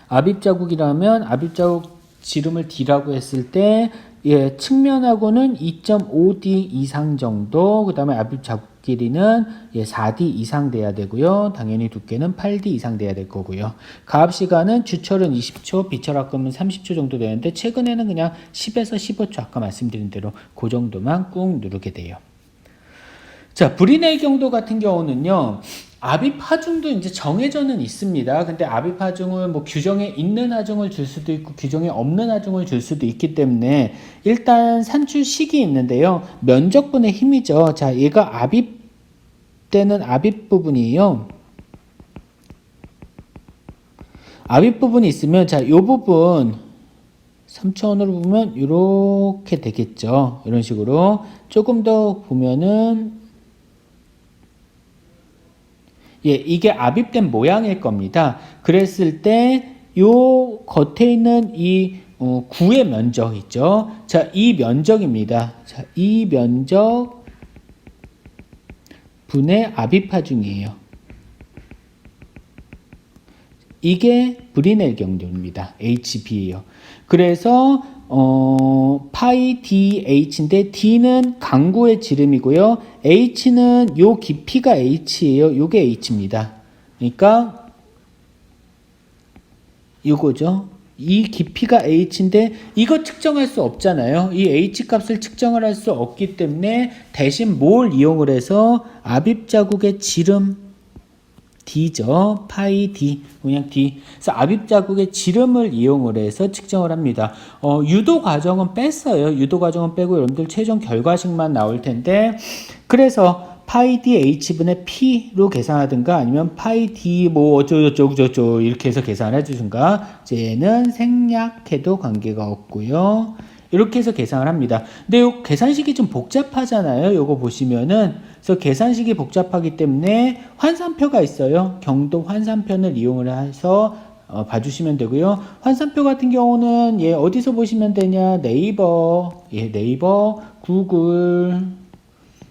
[SPEAKER 1] 압입 자국이라면 압입 자국 지름을 D라고 했을 때 예, 측면하고는 2.5D 이상 정도, 그 다음에 압입 자국 길이는 예, 4D 이상 돼야 되고요. 당연히 두께는 8D 이상 돼야 될 거고요. 가압 시간은 주철은 20초, 비철합금은 30초 정도 되는데 최근에는 그냥 10에서 15초 아까 말씀드린 대로 그 정도만 꾹 누르게 돼요. 자, 브리넬 경도 같은 경우는요. 압입 하중도 이제 정해져는 있습니다. 근데 압입 하중을 뭐 규정에 있는 하중을 줄 수도 있고 규정에 없는 하중을 줄 수도 있기 때문에 일단 산출식이 있는데요. 면적분의 힘이죠. 자, 얘가 압입되는 압입 부분이에요. 압입 부분이 있으면 자, 요 부분 3차원으로 보면 이렇게 되겠죠. 이런 식으로 조금 더 보면은 예, 이게 압입된 모양일 겁니다. 그랬을 때 요 겉에 있는 이 구의 면적 있죠. 자, 이 면적입니다. 자, 이 면적 분의 압입 하중이에요. 이게 브리넬 경도입니다. HB예요. 그래서 파이 DH인데 D는 강구의 지름이고요. H는 요 깊이가 H예요. 요게 H입니다. 그러니까 요거죠. 이 깊이가 H인데 이거 측정할 수 없잖아요. 이 H 값을 측정을 할 수 없기 때문에 대신 뭘 이용을 해서 압입 자국의 지름 D죠. 파이 D, 그냥 D. 그래서 압입 자국의 지름을 이용을 해서 측정을 합니다. 유도 과정은 뺐어요. 유도 과정은 빼고 여러분들 최종 결과식만 나올 텐데, 그래서 파이 D H분의 P로 계산하든가 아니면 파이 D 뭐 어쩌고저쩌고 이렇게 해서 계산을 해주든가, 얘는 생략해도 관계가 없고요. 이렇게 해서 계산을 합니다. 근데 요 계산식이 좀 복잡하잖아요. 요거 보시면은. 그래서 계산식이 복잡하기 때문에 환산표가 있어요. 경도 환산표를 이용을 해서 봐주시면 되고요. 환산표 같은 경우는 예, 어디서 보시면 되냐? 네이버, 예, 네이버, 구글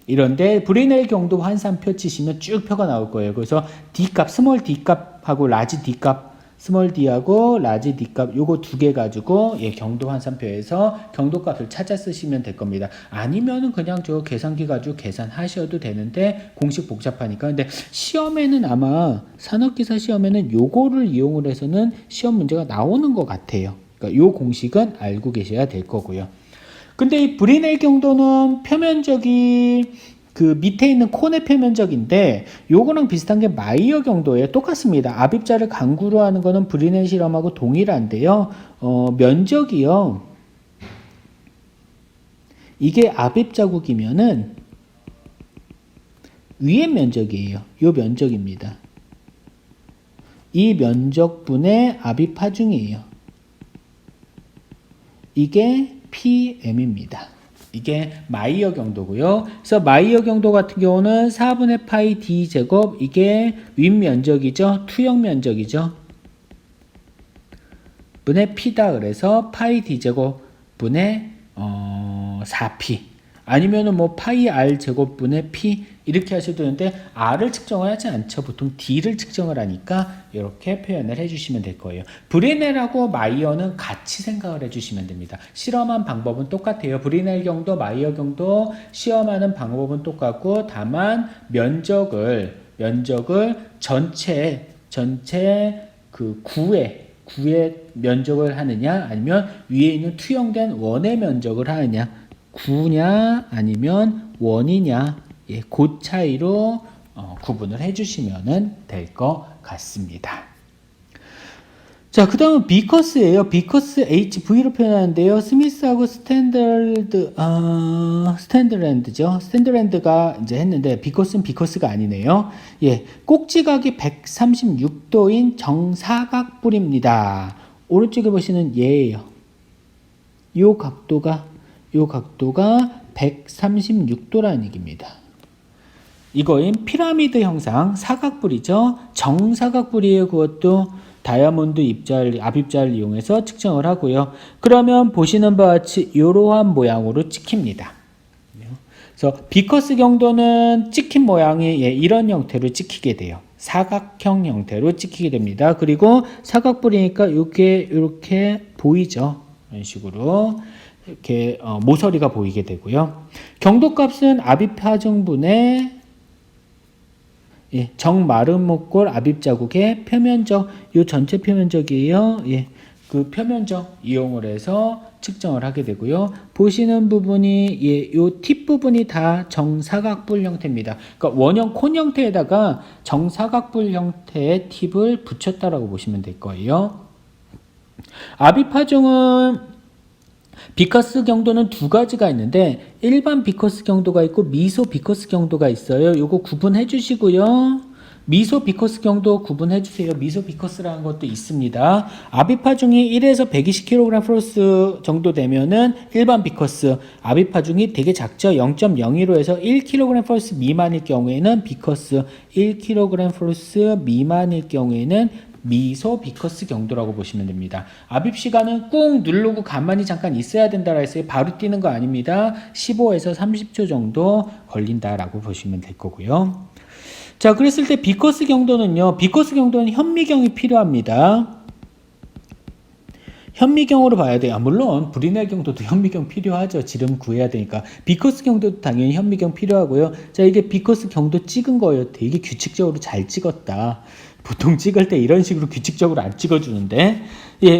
[SPEAKER 1] 이런데 브리넬 경도 환산표 치시면 쭉 표가 나올 거예요. 그래서 D값, 스몰 D값하고 라지 D값, 스몰 D하고 라지 D값 요거 두 개 가지고 예, 경도 환산표에서 경도값을 찾아 쓰시면 될 겁니다. 아니면은 그냥 저 계산기 가지고 계산하셔도 되는데 공식 복잡하니까. 근데 시험에는 아마 산업기사 시험에는 요거를 이용을 해서는 시험 문제가 나오는 것 같아요. 그러니까 요 공식은 알고 계셔야 될 거고요. 근데 이 브리넬 경도는 표면적이 그 밑에 있는 콘의 표면적인데 요거랑 비슷한 게 마이어 경도예요. 똑같습니다. 압입자를 강구로 하는 거는 브리넬 실험하고 동일한데요. 면적이요. 이게 압입 자국이면은 위의 면적이에요. 요 면적입니다. 이 면적분의 압입 하중이에요. 이게 PM입니다. 이게 마이어 경도고요. 그래서 마이어 경도 같은 경우는 4분의 파이 D 제곱, 이게 윗면적이죠. 투영 면적이죠. 분의 P다. 그래서 파이 D 제곱 분의 4P. 아니면은 뭐 파이 R 제곱분의 P 이렇게 하셔도 되는데 R을 측정을 하지 않죠. 보통 D를 측정을 하니까 이렇게 표현을 해주시면 될 거예요. 브리넬하고 마이어는 같이 생각을 해주시면 됩니다. 실험한 방법은 똑같아요. 브리넬 경도, 마이어 경도 시험하는 방법은 똑같고 다만 면적을 전체 그 구의 면적을 하느냐 아니면 위에 있는 투영된 원의 면적을 하느냐, 구냐 아니면 원이냐, 예, 그 차이로 구분을 해주시면 될 것 같습니다. 자, 그 다음은 비커스예요. 비커스 HV로 표현하는데요. 스미스하고 스탠드랜드죠. 스탠드랜드가 이제 했는데 비커스는 비커스가 아니네요. 예, 꼭지각이 136도인 정사각뿔입니다. 오른쪽에 보시는 얘예요. 요 각도가 136도라는 얘기입니다. 이거인 피라미드 형상 사각뿔이죠. 정사각뿔이에요. 그것도 다이아몬드 압입자를 이용해서 측정을 하고요. 그러면 보시는 바와 같이 이러한 모양으로 찍힙니다. 그래서 비커스 경도는 찍힌 모양이 이런 형태로 찍히게 돼요. 사각형 형태로 찍히게 됩니다. 그리고 사각뿔이니까 이렇게 보이죠. 이런 식으로 이렇게 모서리가 보이게 되고요. 경도값은 압입하중분의 정마름모꼴 압입자국의 표면적, 요 전체 표면적이에요. 그 표면적 이용을 해서 측정을 하게 되고요. 보시는 부분이 요 팁 부분이 다 정사각뿔 형태입니다. 그러니까 원형 콘 형태에다가 정사각뿔 형태의 팁을 붙였다라고 보시면 될 거예요. 압입하중은 비커스 경도는 두 가지가 있는데 일반 비커스 경도가 있고 미소 비커스 경도가 있어요. 요거 구분해 주시고요. 미소 비커스 경도 구분해 주세요. 미소 비커스라는 것도 있습니다. 압입하중이 1에서 120kg 플러스 정도 되면은 일반 비커스, 압입하중이 되게 작죠. 0.01호에서 1kg 플러스 미만일 경우에는 비커스, 1kg 플러스 미만일 경우에는 미소 비커스 경도라고 보시면 됩니다. 압입 시간은 꾹 누르고 가만히 잠깐 있어야 된다라 했어요. 바로 뛰는 거 아닙니다. 15에서 30초 정도 걸린다라고 보시면 될 거고요. 자, 그랬을 때 비커스 경도는요. 비커스 경도는 현미경이 필요합니다. 현미경으로 봐야 돼요. 물론 브리넬 경도도 현미경 필요하죠. 지름 구해야 되니까. 비커스 경도도 당연히 현미경 필요하고요. 자, 이게 비커스 경도 찍은 거예요. 되게 규칙적으로 잘 찍었다. 보통 찍을 때 이런 식으로 규칙적으로 안 찍어주는데,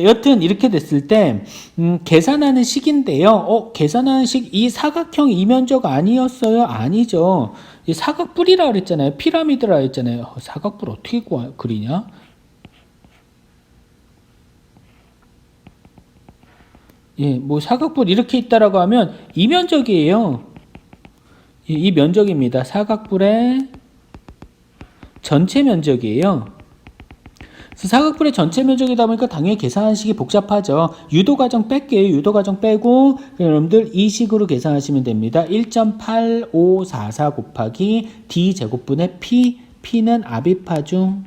[SPEAKER 1] 여튼 이렇게 됐을 때 계산하는 식인데요. 계산하는 식, 이 사각형 이면적 아니었어요? 아니죠. 이 사각뿔이라 그랬잖아요. 피라미드라 그랬잖아요. 사각뿔 어떻게 그리냐? 뭐 사각뿔 이렇게 있다라고 하면 이면적이에요. 이 면적입니다. 사각뿔의 전체 면적이에요. 그래서 사각뿔의 전체 면적이다 보니까 당연히 계산식이 복잡하죠. 유도과정 뺄게요. 유도과정 빼고 여러분들 이 식으로 계산하시면 됩니다. 1.8544 곱하기 D제곱분의 P는 압입하중,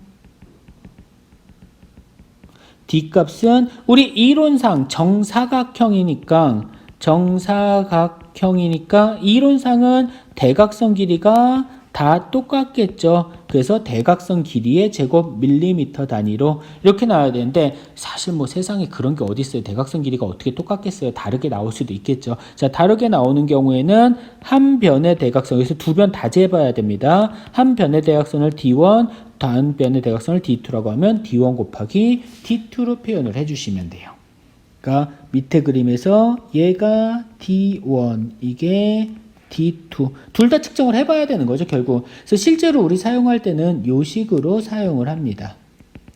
[SPEAKER 1] D값은 우리 이론상 정사각형이니까 이론상은 대각선 길이가 다 똑같겠죠. 그래서 대각선 길이의 제곱 밀리미터 단위로 이렇게 나와야 되는데 사실 뭐 세상에 그런 게 어디 있어요. 대각선 길이가 어떻게 똑같겠어요. 다르게 나올 수도 있겠죠. 자, 다르게 나오는 경우에는 한 변의 대각선, 여기서 두 변 다 재봐야 됩니다. 한 변의 대각선을 D1, 다른 변의 대각선을 D2라고 하면 D1 곱하기 D2로 표현을 해주시면 돼요. 그러니까 밑에 그림에서 얘가 D1, 이게 D2 둘 다 측정을 해봐야 되는 거죠, 결국. 그래서 실제로 우리 사용할 때는 요 식으로 사용을 합니다.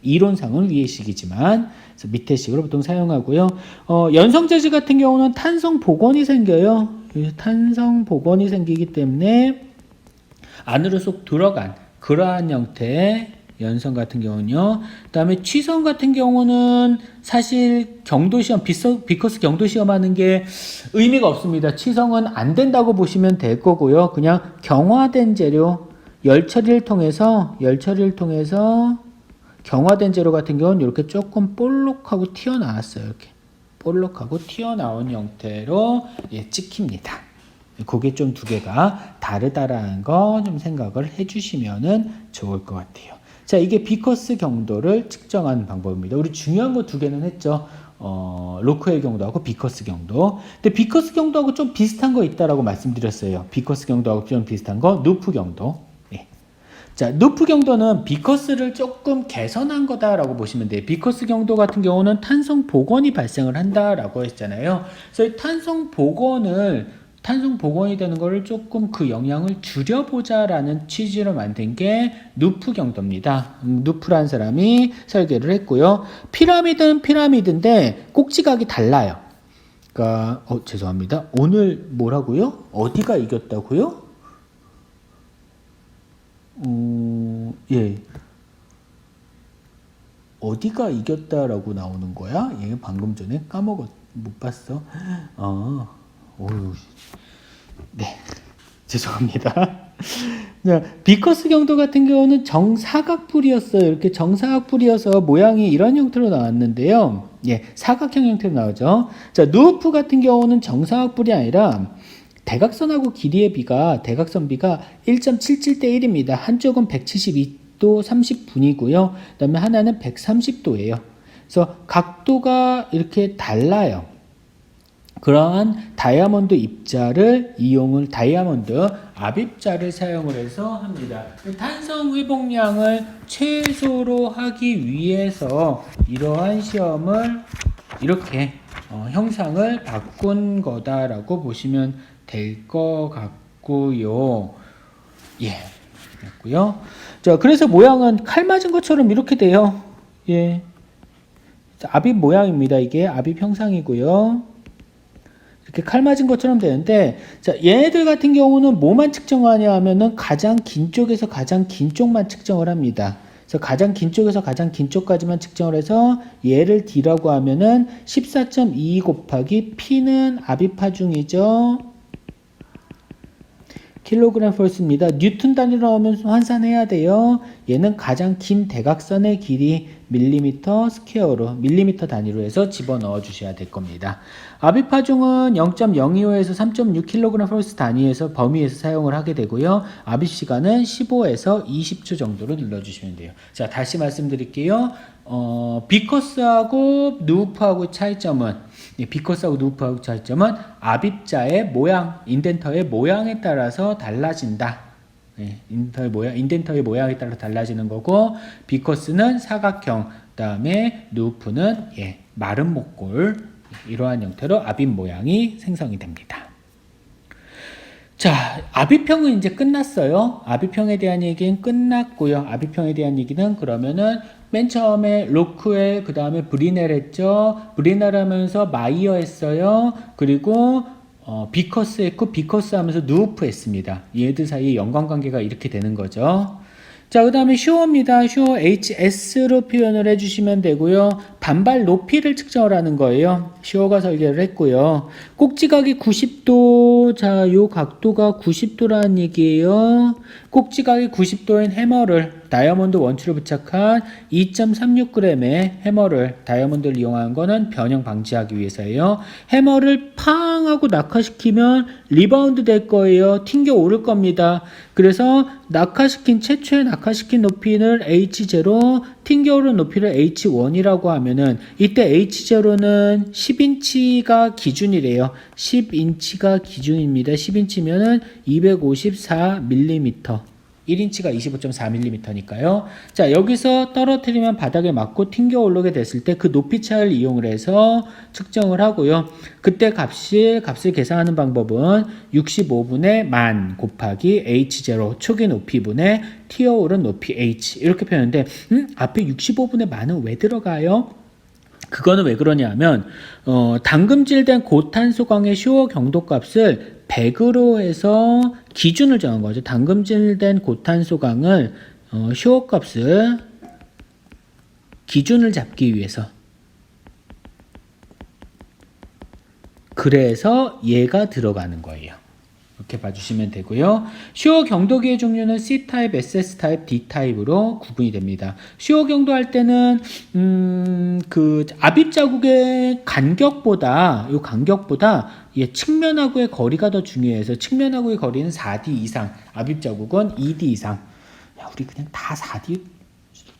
[SPEAKER 1] 이론상은 위의 식이지만 그래서 밑에 식으로 보통 사용하고요. 연성재질 같은 경우는 탄성 복원이 생겨요. 탄성 복원이 생기기 때문에 안으로 쏙 들어간 그러한 형태의 연성 같은 경우는요. 그 다음에 취성 같은 경우는 사실 경도시험, 비커스 경도시험 하는 게 의미가 없습니다. 취성은 안 된다고 보시면 될 거고요. 그냥 경화된 재료, 열 처리를 통해서 경화된 재료 같은 경우는 이렇게 조금 볼록하고 튀어나왔어요. 이렇게 볼록하고 튀어나온 형태로 찍힙니다. 그게 좀 두 개가 다르다라는 거 좀 생각을 해주시면 좋을 것 같아요. 자, 이게 비커스 경도를 측정하는 방법입니다. 우리 중요한 거 두 개는 했죠. 로크웰 경도하고 비커스 경도. 근데 비커스 경도하고 좀 비슷한 거 있다라고 말씀드렸어요. 비커스 경도하고 좀 비슷한 거, 누프 경도. 자, 누프 경도는 비커스를 조금 개선한 거다라고 보시면 돼요. 비커스 경도 같은 경우는 탄성 복원이 발생을 한다라고 했잖아요. 그래서 이 탄성 복원을 탄성 복원이 되는 거를 조금 그 영향을 줄여보자라는 취지로 만든 게 누프 경도입니다. 누프라는 사람이 설계를 했고요. 피라미드는 피라미드인데 꼭지각이 달라요. 그러니까 죄송합니다. 오늘 뭐라고요? 어디가 이겼다고요? 예. 어디가 이겼다라고 나오는 거야? 얘 방금 전에 못 봤어. 어휴. 네. 죄송합니다. 비커스 경도 같은 경우는 정사각뿔이었어요. 이렇게 정사각뿔이어서 모양이 이런 형태로 나왔는데요. 예, 사각형 형태로 나오죠. 자, 누우프 같은 경우는 정사각뿔이 아니라 대각선하고 길이의 비가 대각선 비가 1.77대 1입니다. 한쪽은 172도 30분이고요. 그다음에 하나는 130도예요. 그래서 각도가 이렇게 달라요. 그러한 다이아몬드 입자를 다이아몬드 압입자를 사용을 해서 합니다. 탄성 회복량을 최소로 하기 위해서 이러한 시험을 이렇게 형상을 바꾼 거다라고 보시면 될 것 같고요. 예, 됐고요. 자, 그래서 모양은 칼 맞은 것처럼 이렇게 돼요. 예, 압입 모양입니다. 이게 압입 형상이고요. 이렇게 칼 맞은 것처럼 되는데, 자, 얘네들 같은 경우는 뭐만 측정하냐 하면은 가장 긴 쪽에서 가장 긴 쪽만 측정을 합니다. 그래서 가장 긴 쪽에서 가장 긴 쪽까지만 측정을 해서 얘를 D라고 하면은 14.22 곱하기 P는 압입 하중이죠. 킬로그램 펄스입니다. 뉴턴 단위로 하면 환산해야 돼요. 얘는 가장 긴 대각선의 길이 밀리미터 스퀘어로 밀리미터 단위로 해서 집어넣어 주셔야 될 겁니다. 압입하중은 0.025에서 3.6kg 펄스 단위에서 범위에서 사용을 하게 되고요. 압입 시간은 15에서 20초 정도로 눌러주시면 돼요. 자, 다시 말씀드릴게요. 비커스하고 누우프하고 차이점은 비커스하고 누우프하고 차이점은 압입자의 모양, 인덴터의 모양에 따라서 달라진다. 인덴터의 모양에 따라 달라지는 거고, 비커스는 사각형, 그다음에 누우프는 마른 목골, 이러한 형태로 압입 모양이 생성이 됩니다. 자, 압입형은 이제 끝났어요. 압입형에 대한 얘기는 끝났고요. 압입형에 대한 얘기는 그러면은 맨 처음에 로크웰, 그 다음에 브리넬 했죠. 브리넬 하면서 마이어 했어요. 그리고 비커스 했고, 비커스 하면서 누우프 했습니다. 얘들 사이에 연관관계가 이렇게 되는 거죠. 자, 그 다음에 슈어입니다. 슈어 HS로 표현을 해주시면 되고요. 반발 높이를 측정을 하는 거예요. 슈어가 설계를 했고요. 꼭지각이 90도, 자, 요 각도가 90도라는 얘기예요. 꼭지각이 90도인 해머를, 다이아몬드 원추를 부착한 2.36g의 해머를, 다이아몬드를 이용한 거는 변형 방지하기 위해서예요. 해머를 팡 하고 낙하시키면 리바운드 될 거예요. 튕겨 오를 겁니다. 그래서 최초의 낙하시킨 높이를 H0, 튕겨오른 높이를 H1이라고 하면은, 이때 H0는 10인치가 기준이래요. 10인치가 기준입니다. 10인치면은 254mm. 1인치가 25.4mm니까요. 자, 여기서 떨어뜨리면 바닥에 맞고 튕겨 오르게 됐을 때 그 높이 차를 이용을 해서 측정을 하고요. 그때 값을 계산하는 방법은 65분의 10,000 곱하기 H0 초기 높이분의 튀어오른 높이 H 이렇게 표현하는데, 앞에 65분의 10,000은 왜 들어가요? 그거는 왜 그러냐면 담금질된 고탄소강의 슈어 경도값을 100으로 해서 기준을 정한 거죠. 담금질된 고탄소강을 슈어 값을 기준을 잡기 위해서. 그래서 얘가 들어가는 거예요. 이렇게 봐주시면 되고요. 슈어 경도기의 종류는 C타입, SS 타입, D타입으로 구분이 됩니다. 슈어 경도할 때는 그 압입 자국의 간격보다 측면하고의 거리가 더 중요해서 측면하고의 거리는 4D 이상, 압입 자국은 2D 이상. 야, 우리 그냥 다 4D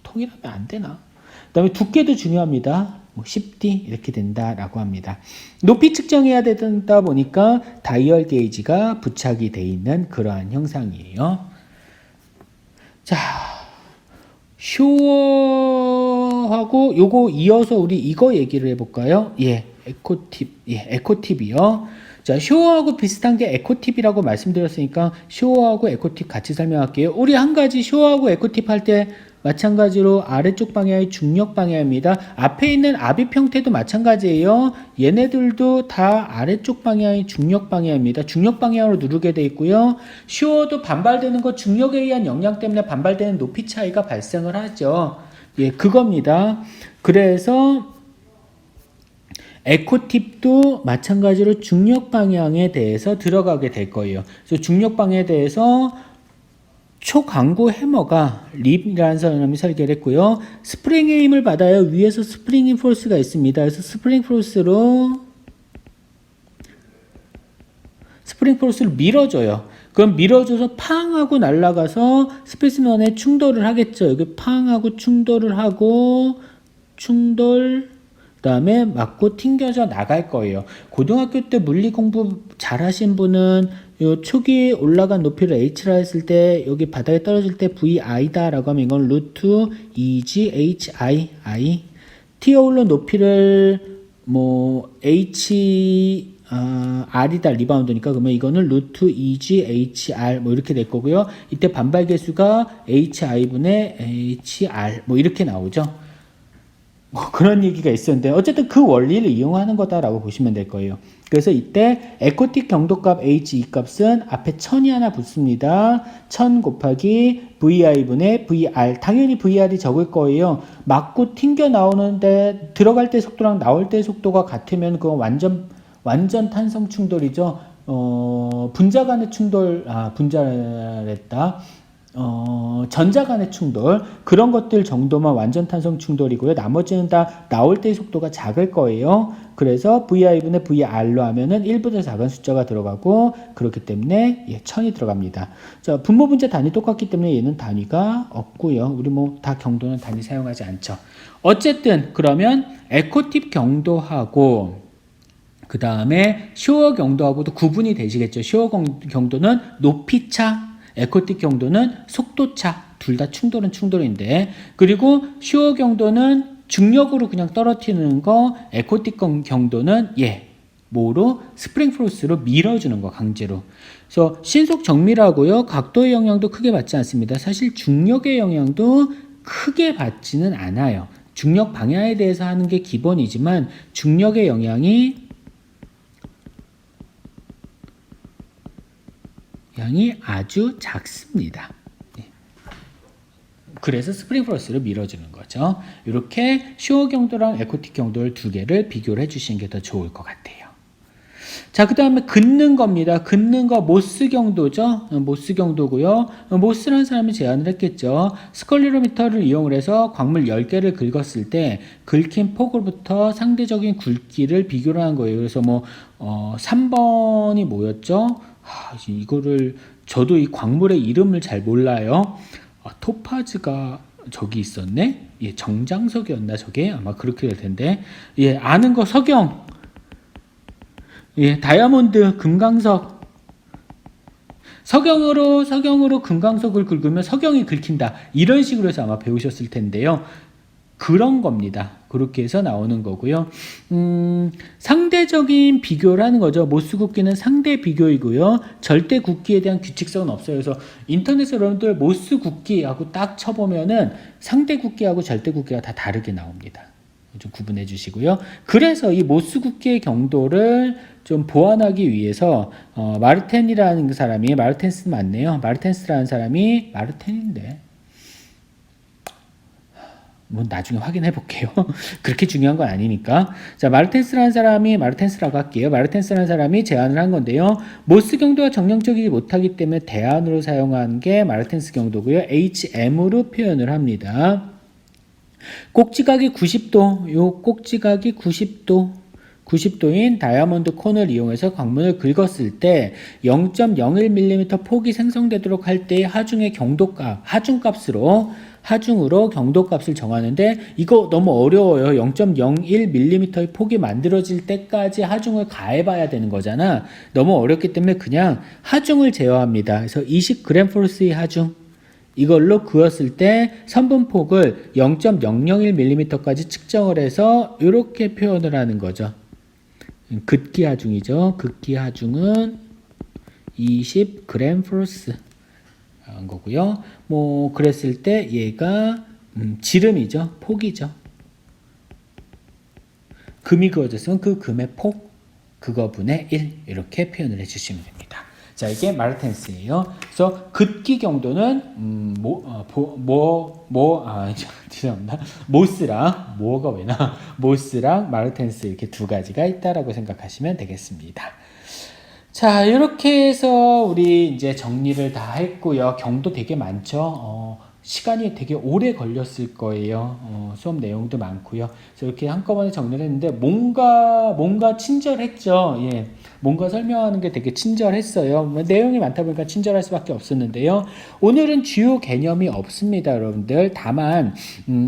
[SPEAKER 1] 통일하면 안 되나? 그다음에 두께도 중요합니다. 10D 이렇게 된다라고 합니다. 높이 측정해야 되다 보니까 다이얼 게이지가 부착이 돼 있는 그러한 형상이에요. 자, 슈어하고 요거 이어서 우리 이거 얘기를 해볼까요? 에코팁이요. 자, 쇼어하고 비슷한 게 에코팁이라고 말씀드렸으니까 쇼어하고 에코팁 같이 설명할게요. 우리 한 가지 쇼어하고 에코팁 할 때 마찬가지로 아래쪽 방향이 중력 방향입니다. 앞에 있는 압입 형태도 마찬가지예요. 얘네들도 다 아래쪽 방향이 중력 방향입니다. 중력 방향으로 누르게 돼 있고요. 쇼어도 반발되는 거 중력에 의한 영향 때문에 반발되는 높이 차이가 발생을 하죠. 예, 그겁니다. 그래서 에코팁도 마찬가지로 중력 방향에 대해서 들어가게 될 거예요. 그래서 중력 방향에 대해서 초강구 해머가 립이라는 사람이 설계를 했고요. 스프링의 힘을 받아요. 위에서 스프링 포스가 있습니다. 그래서 스프링 포스를 밀어줘요. 그럼 밀어줘서 팡 하고 날아가서 스페시먼에 충돌을 하겠죠. 여기 팡 하고 충돌을 하고 그 다음에 맞고 튕겨져 나갈 거예요. 고등학교 때 물리 공부 잘 하신 분은 요 초기 올라간 높이를 h라 했을 때 여기 바닥에 떨어질 때 vi다 라고 하면 이건 루트 2g hi t에 오른 높이를 뭐 r이다 리바운드니까 그러면 이거는 루트 2g hr 뭐 이렇게 될 거고요. 이때 반발 계수가 hi분의 hr 뭐 이렇게 나오죠. 뭐 그런 얘기가 있었는데 어쨌든 그 원리를 이용하는 거다라고 보시면 될 거예요. 그래서 이때 에코틱 경도값 H 이 값은 앞에 1000이 하나 붙습니다. 1000 곱하기 VI분의 VR. 당연히 VR이 적을 거예요. 맞고 튕겨 나오는데 들어갈 때 속도랑 나올 때 속도가 같으면 그건 완전 탄성 충돌이죠. 분자 간의 충돌, 분자랬다. 전자 간의 충돌 그런 것들 정도만 완전 탄성 충돌이고요. 나머지는 다 나올 때의 속도가 작을 거예요. 그래서 VI분의 VR로 하면은 1보다 작은 숫자가 들어가고 그렇기 때문에 1000이 들어갑니다. 자, 분모 분자 단위 똑같기 때문에 얘는 단위가 없고요. 우리 뭐 다 경도는 단위 사용하지 않죠. 어쨌든 그러면 에코팁 경도하고 그 다음에 쇼어 경도하고도 구분이 되시겠죠. 쇼어 경도는 높이차, 에코틱 경도는 속도차. 둘 다 충돌인데 그리고 쇼어 경도는 중력으로 그냥 떨어뜨리는 거, 에코틱 경도는 뭐로? 스프링 포스로 밀어주는 거, 강제로. 그래서 신속 정밀하고요. 각도의 영향도 크게 받지 않습니다. 사실 중력의 영향도 크게 받지는 않아요. 중력 방향에 대해서 하는 게 기본이지만 중력의 영향이 아주 작습니다. 그래서 스프링 플러스를 밀어주는 거죠. 이렇게 쇼어 경도랑 에코틱 경도를 두 개를 비교를 해주시는 게 더 좋을 것 같아요. 자, 그 다음에 긋는 겁니다. 긋는 거 모스 경도죠. 모스 경도고요. 모스라는 사람이 제안을 했겠죠. 스컬리로미터를 이용을 해서 광물 10개를 긁었을 때 긁힌 폭으로부터 상대적인 굵기를 비교를 한 거예요. 그래서 뭐 3번이 뭐였죠? 이거를 저도 이 광물의 이름을 잘 몰라요. 토파즈가 저기 있었네. 정장석이었나 저게 아마 그렇게 될 텐데. 아는 거 석영. 다이아몬드, 금강석. 석영으로 금강석을 긁으면 석영이 긁힌다. 이런 식으로 해서 아마 배우셨을 텐데요. 그런 겁니다. 그렇게 해서 나오는 거고요. 상대적인 비교를 하는 거죠. 모스 굵기는 상대 비교이고요. 절대 굵기에 대한 규칙성은 없어요. 그래서 인터넷에 여러분들 모스 굵기하고 딱 쳐보면은 상대 굵기하고 절대 굵기가 다 다르게 나옵니다. 좀 구분해 주시고요. 그래서 이 모스 굵기의 경도를 좀 보완하기 위해서 마르텐이라는 사람이, 마르텐스 맞네요. 마르텐스라는 사람이 마르텐인데 뭐 나중에 확인해 볼게요. 그렇게 중요한 건 아니니까. 자, 마르텐스라고 할게요. 마르텐스라는 사람이 제안을 한 건데요. 모스 경도가 정량적이지 못하기 때문에 대안으로 사용한 게 마르텐스 경도고요. HM으로 표현을 합니다. 꼭지각이 90도, 요 꼭지각이 90도인 다이아몬드 콘을 이용해서 광문을 긁었을 때 0.01mm 폭이 생성되도록 할 때의 하중으로 경도값을 정하는데 이거 너무 어려워요. 0.01mm의 폭이 만들어질 때까지 하중을 가해봐야 되는 거잖아. 너무 어렵기 때문에 그냥 하중을 제어합니다. 그래서 20g/s의 하중 이걸로 그었을 때 선분폭을 0.001mm까지 측정을 해서 이렇게 표현을 하는 거죠. 극기하중이죠. 극기하중은 20g 플러스 한 거고요. 뭐 그랬을 때 얘가 지름이죠. 폭이죠. 금이 그어졌으면 그 금의 폭 그거분의 1 이렇게 표현을 해주시면 됩니다. 자, 이게 마르텐스예요. 그래서 극기 경도는 죄송합니다. 모스랑 뭐가 왜나 모스랑 마르텐스 이렇게 두 가지가 있다라고 생각하시면 되겠습니다. 자, 이렇게 해서 우리 이제 정리를 다 했고요. 경도 되게 많죠. 시간이 되게 오래 걸렸을 거예요. 수업 내용도 많고요. 그래서 이렇게 한꺼번에 정리를 했는데 뭔가 친절했죠. 예. 뭔가 설명하는 게 되게 친절했어요. 뭐 내용이 많다 보니까 친절할 수밖에 없었는데요. 오늘은 주요 개념이 없습니다, 여러분들. 다만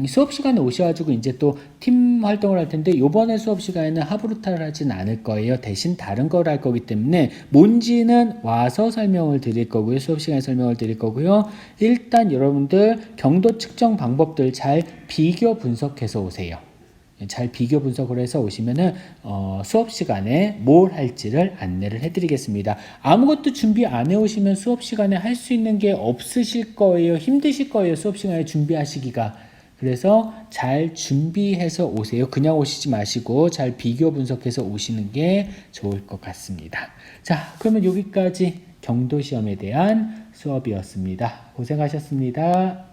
[SPEAKER 1] 수업 시간에 오셔가지고 이제 또 팀 활동을 할 텐데 이번에 수업 시간에는 하브루타를 하진 않을 거예요. 대신 다른 걸 할 거기 때문에 뭔지는 와서 설명을 드릴 거고요. 수업 시간에 설명을 드릴 거고요. 일단 여러분들 경도 측정 방법들 잘 비교 분석해서 오세요. 잘 비교 분석을 해서 오시면은 수업 시간에 뭘 할지를 안내를 해드리겠습니다. 아무것도 준비 안 해오시면 수업 시간에 할 수 있는 게 없으실 거예요. 힘드실 거예요. 수업 시간에 준비하시기가. 그래서 잘 준비해서 오세요. 그냥 오시지 마시고 잘 비교 분석해서 오시는 게 좋을 것 같습니다. 자, 그러면 여기까지 경도 시험에 대한 수업이었습니다. 고생하셨습니다.